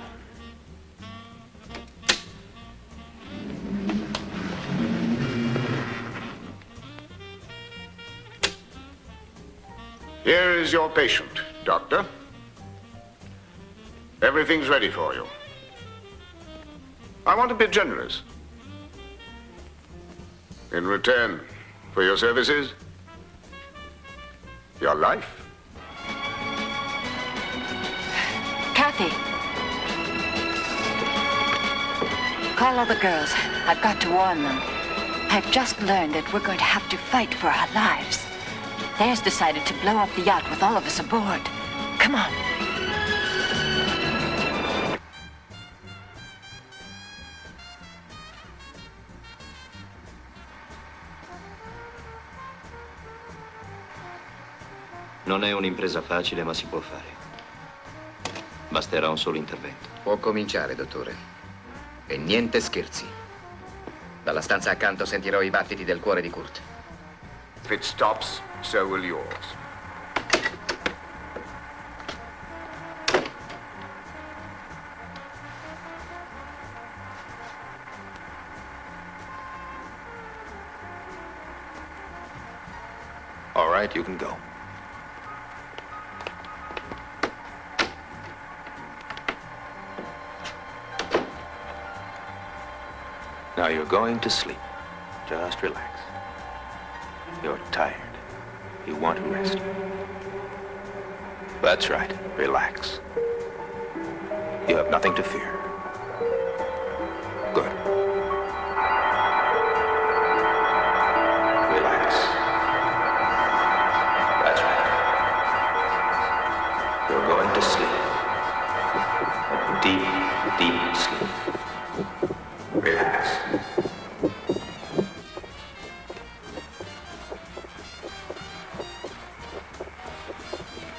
Here is your patient, Doctor. Everything's ready for you. I want to be generous. In return for your services, your life. Kathy. Call all the girls. I've got to warn them. I've just learned that we're going to have to fight for our lives. Thayer's decided to blow up the yacht with all of us aboard. Come on. Non è un'impresa facile, ma si può fare. Basterà un solo intervento. Può cominciare, dottore. E niente scherzi. Dalla stanza accanto sentirò i battiti del cuore di Kurt. If it stops, so will yours. All right, you can go. Now you're going to sleep. Just relax. You're tired. You want to rest. That's right. Relax. You have nothing to fear. Good. Relax. That's right. You're going to sleep. Deep, deep sleep. Relax.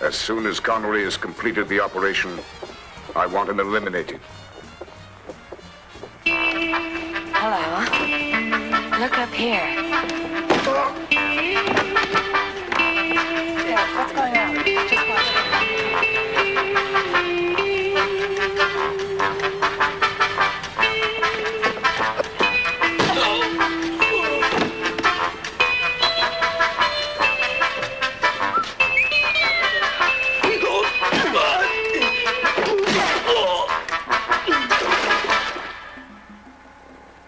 As soon as Connery has completed the operation, I want him eliminated. Hello. Look up here. Yeah, what's going on? Just watch.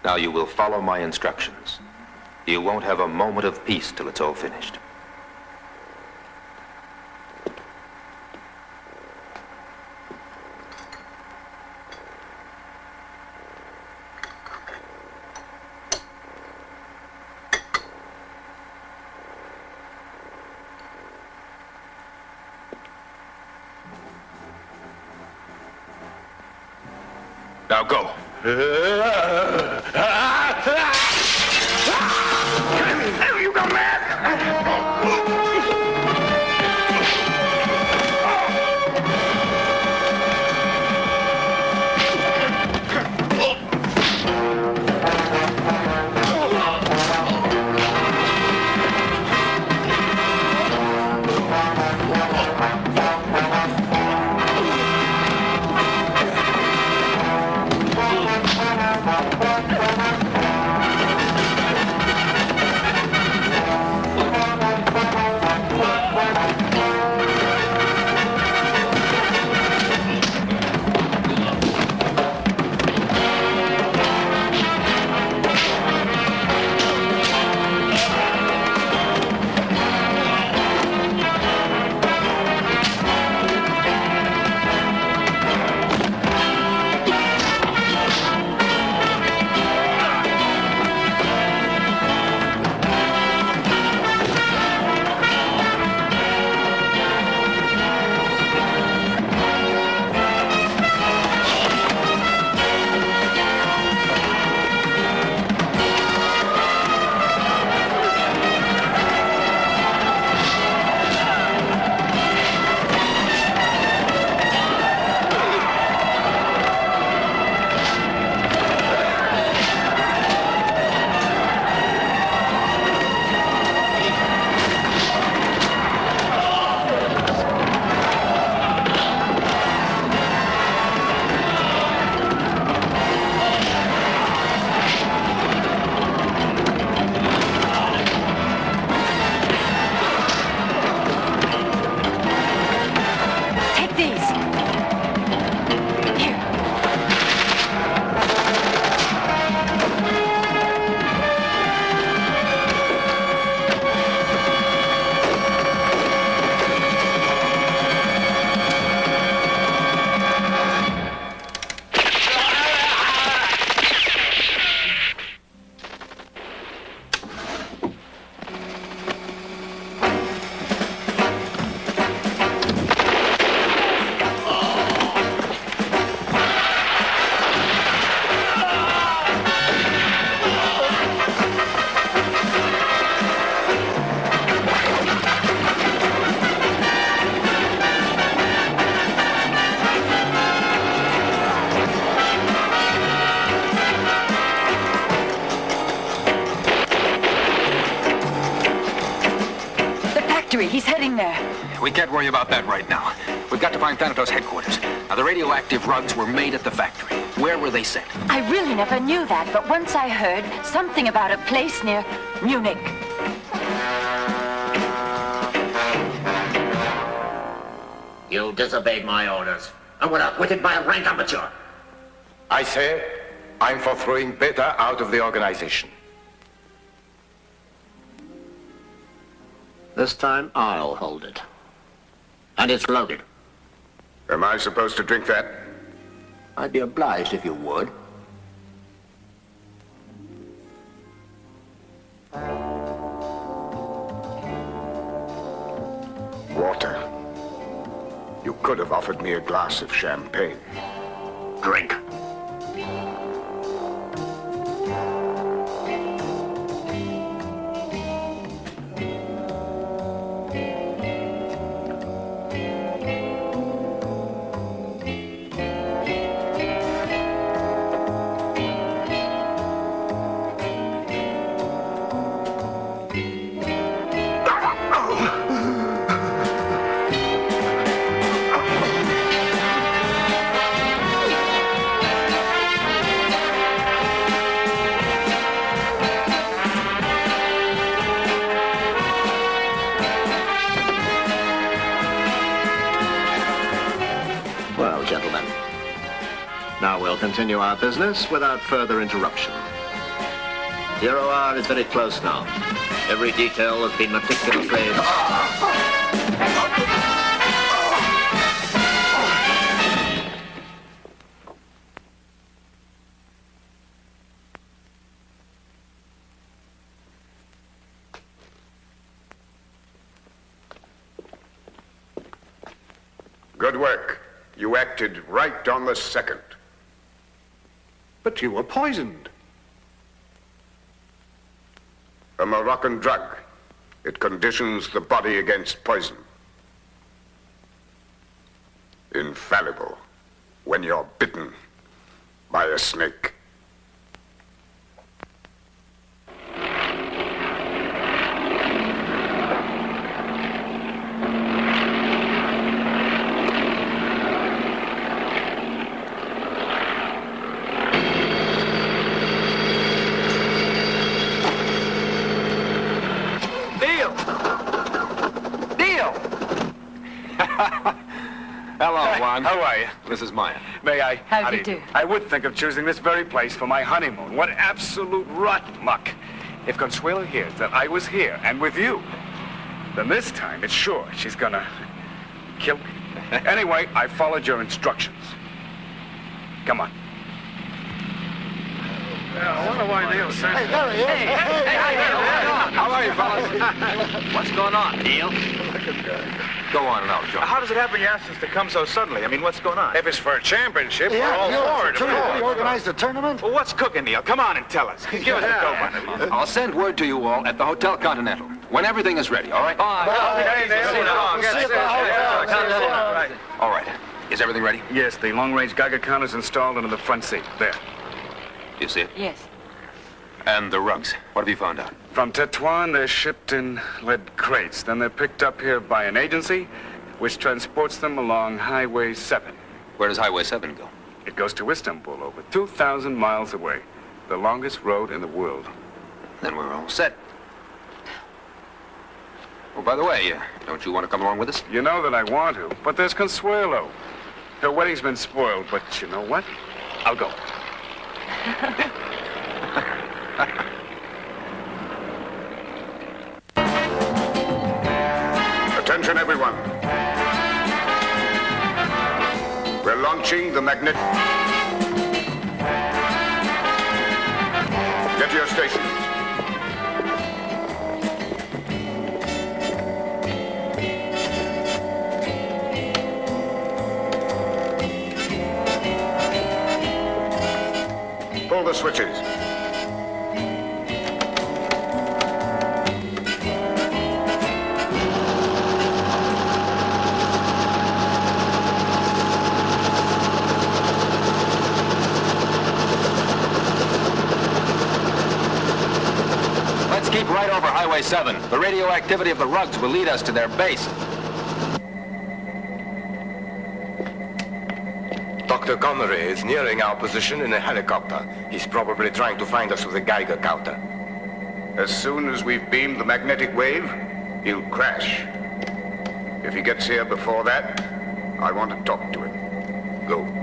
Now you will follow my instructions. You won't have a moment of peace till it's all finished. Now go. You go mad! factory. He's heading there. We can't worry about that right now. We've got to find Thanatos' headquarters. Now, the radioactive rugs were made at the factory. Where were they sent? I really never knew that, but once I heard something about a place near Munich. You disobeyed my orders and were outwitted by a rank amateur. I say, I'm for throwing Beta out of the organization. This time, I'll hold it. And it's loaded. Am I supposed to drink that? I'd be obliged if you would. Water. You could have offered me a glass of champagne. Drink. Continue our business without further interruption. 0 hour is very close now. Every detail has been meticulously... Good work. You acted right on the second. But you were poisoned. A Moroccan drug. It conditions the body against poison. Infallible when you're bitten by a snake. Hello, Juan. How are you? This is Maya. May I? How do you do? I would think of choosing this very place for my honeymoon. What absolute rotten luck. If Consuelo hears that I was here and with you, then this time it's sure she's gonna kill me. Anyway, I followed your instructions. Come on. Yeah, I wonder why Neil sent Hey, there he is. Hey, how are you, fellas? What's going on, Neil? Go on now, John. How does it happen you asked us to come so suddenly? I mean, what's going on? If it's for a championship, Yeah, we're all for it. you organized the tournament? Well, what's cooking, Neil? Come on and tell us. Give us a go. I'll send word to you all at the Hotel Continental when everything is ready, all right? All right. Is everything ready? Yes, the long-range Geiger counter's installed into the front seat. There. You see it? Yes. And the rugs. What have you found out? From Tetuan, they're shipped in lead crates. Then they're picked up here by an agency, which transports them along Highway 7. Where does Highway 7 go? It goes to Istanbul, over 2,000 miles away. The longest road in the world. Then we're all set. Oh, by the way, don't you want to come along with us? You know that I want to, but there's Consuelo. Her wedding's been spoiled, but you know what? I'll go. Attention, everyone. We're launching the magnet. Get to your stations. Pull the switches. Keep right over Highway Highway 7. The radioactivity of the rugs will lead us to their base. Dr. Connery is nearing our position in a helicopter. He's probably trying to find us with a Geiger counter. As soon as we've beamed the magnetic wave, he'll crash. If he gets here before that, I want to talk to him. Go.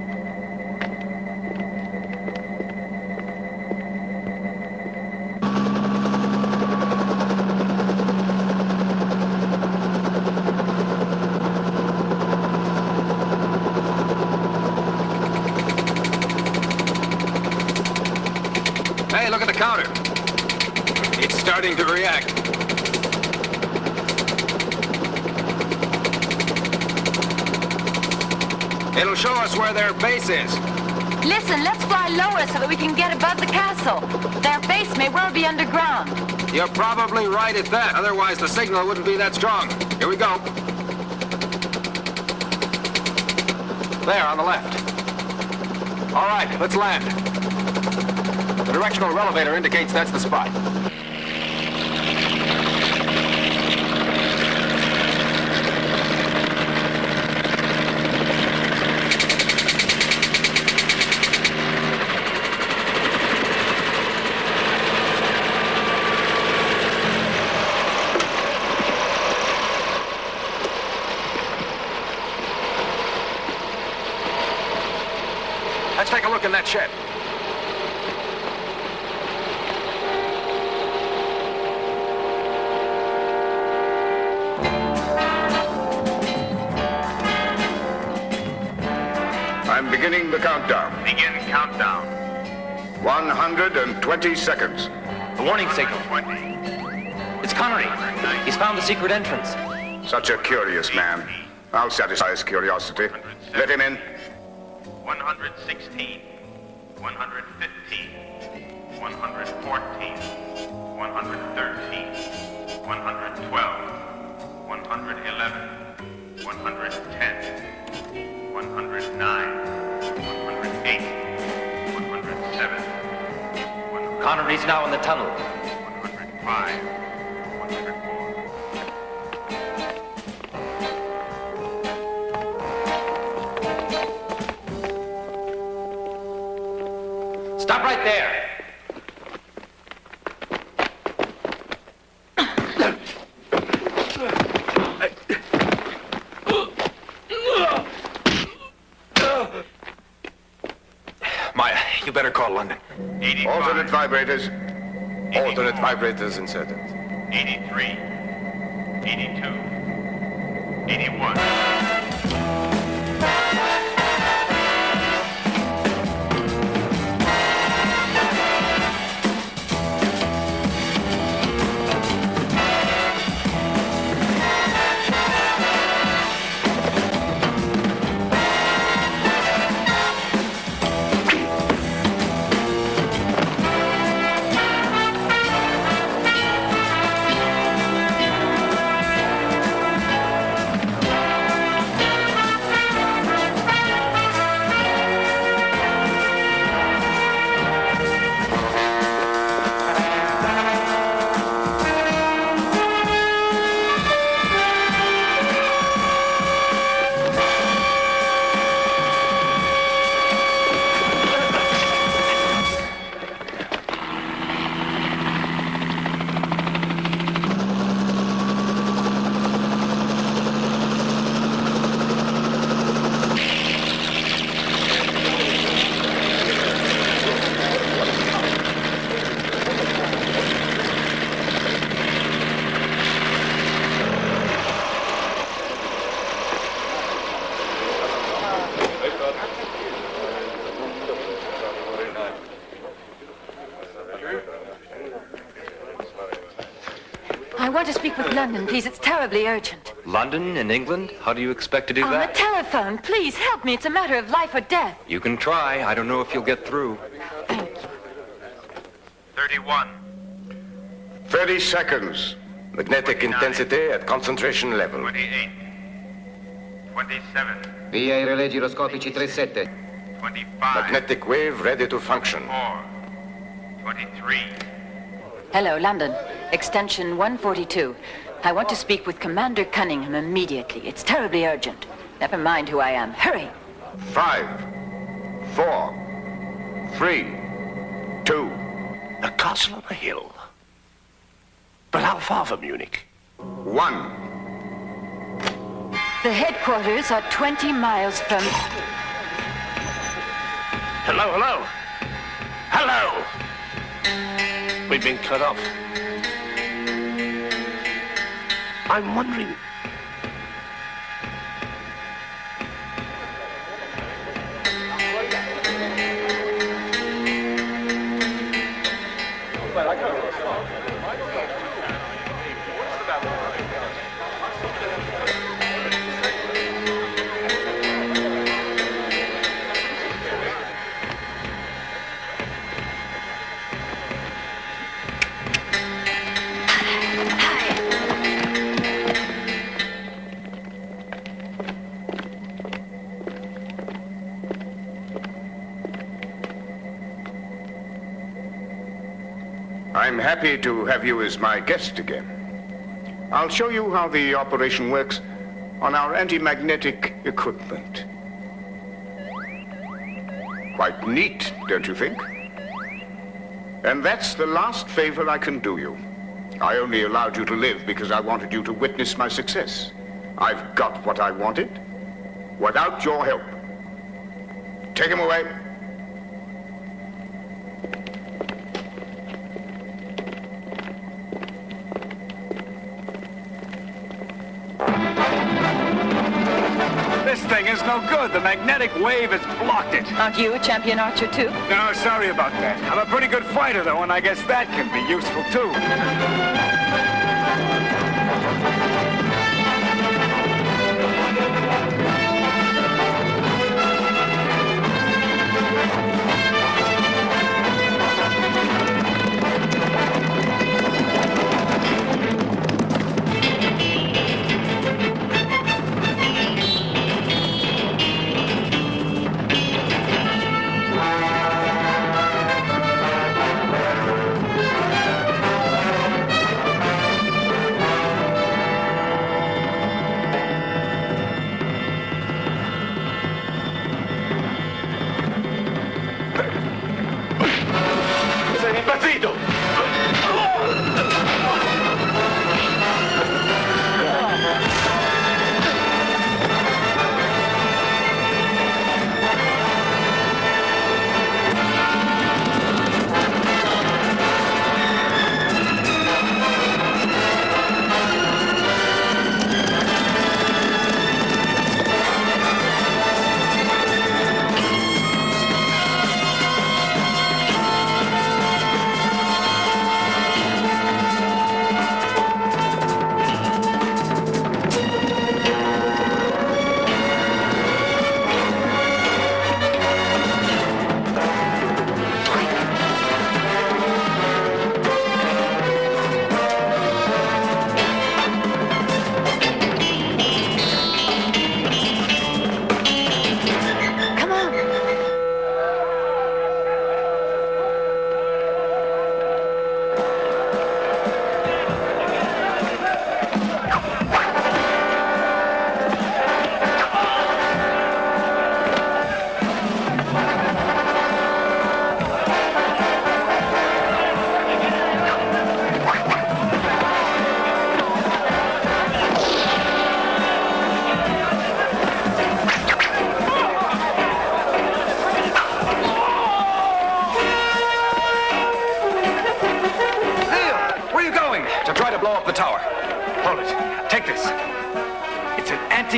Hey, look at the counter. It's starting to react. It'll show us where their base is. Listen, let's fly lower so that we can get above the castle. Their base may well be underground. You're probably right at that. Otherwise, the signal wouldn't be that strong. Here we go. There, on the left. All right, let's land. The directional relevator indicates that's the spot. Let's take a look in that shed. I'm beginning the countdown. Begin countdown. 120 seconds. The warning signal. It's Connery. He's found the secret entrance. Such a curious man. I'll satisfy his curiosity. Let him in. 116, 115, 114, 113, 112, 111, 110, 109, 108, 107. Connery's now in the tunnel. 105, 104. Stop right there. Maya, you better call London. 85. Alternate vibrators. 84. Alternate vibrators inserted. 83, 82, 81. I want to speak with London, please. It's terribly urgent. London in England? How do you expect to do On that? the telephone, please help me. It's a matter of life or death. You can try. I don't know if you'll get through. 31. 30 seconds. Magnetic intensity at concentration level. 28. 27. Via i relè giroscopici 37. 25. Magnetic wave ready to function. 4. 23. Hello, London. Extension 142. I want to speak with Commander Cunningham immediately. It's terribly urgent. Never mind who I am. Hurry! 5, 4, 3, 2. A castle on a hill. But how far from Munich? 1. The headquarters are 20 miles from... Hello, hello. Hello! We've been cut off. I'm wondering... I'm happy to have you as my guest again. I'll show you how the operation works on our anti-magnetic equipment. Quite neat, don't you think? And that's the last favor I can do you. I only allowed you to live because I wanted you to witness my success. I've got what I wanted without your help. Take him away. This thing is no good. The magnetic wave has blocked it. Aren't you a champion archer, too? No, sorry about that. I'm a pretty good fighter, though, and I guess that can be useful, too.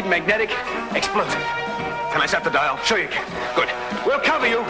Magnetic explosive. Can I set the dial? Sure you can. Good. We'll cover you.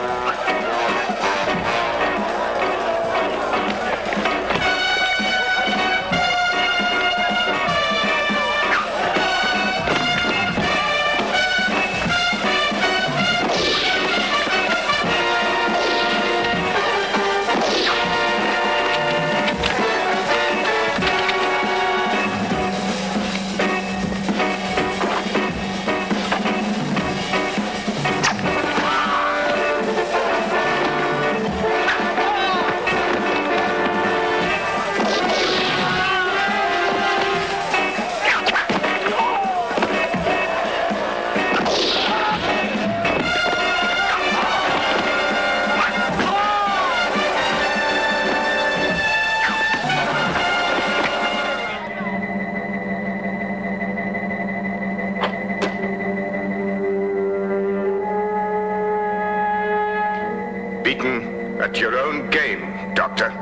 At your own game, Doctor.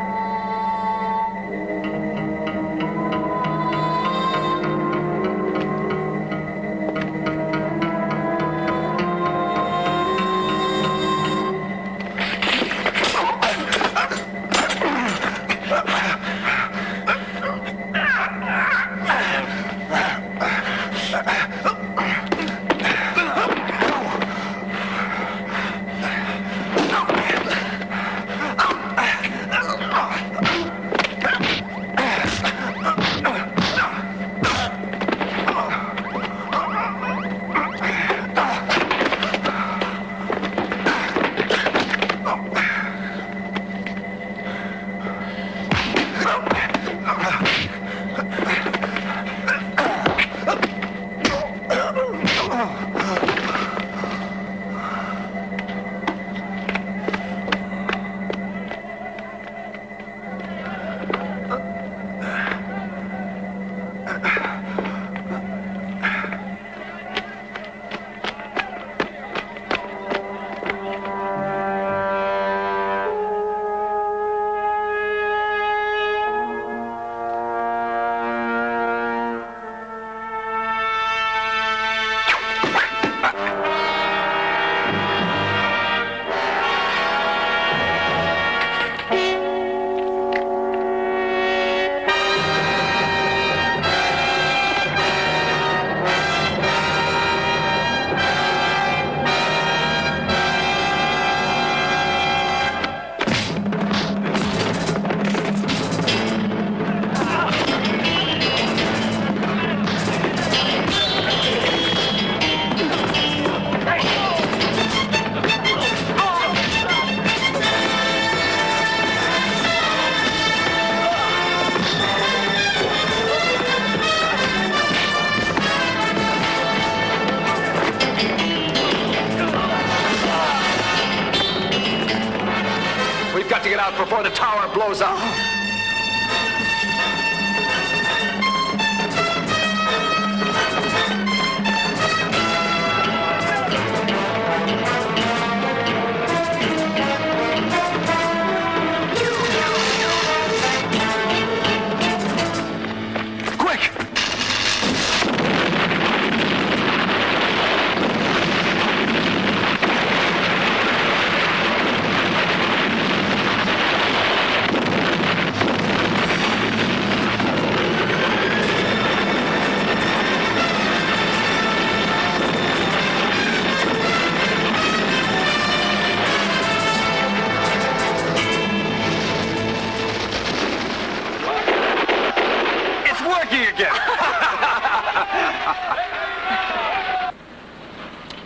Before the tower blows up.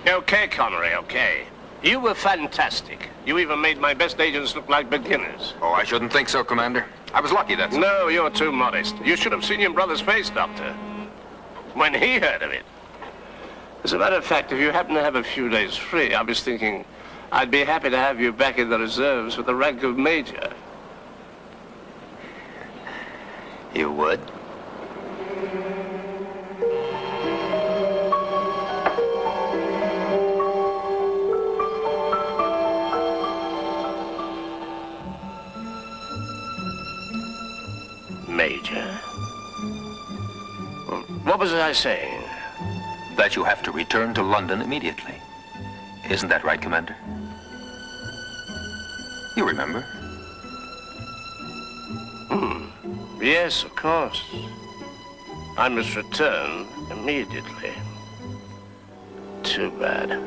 Okay, Connery, okay. You were fantastic. You even made my best agents look like beginners. Oh, I shouldn't think so, Commander. I was lucky, that's all. No, you're too modest. You should have seen your brother's face, Doctor, when he heard of it. As a matter of fact, if you happen to have a few days free, I was thinking I'd be happy to have you back in the reserves with the rank of Major. You would? Major? What was I saying? That you have to return to London immediately. Isn't that right, Commander? You remember? Yes, of course. I must return immediately. Too bad.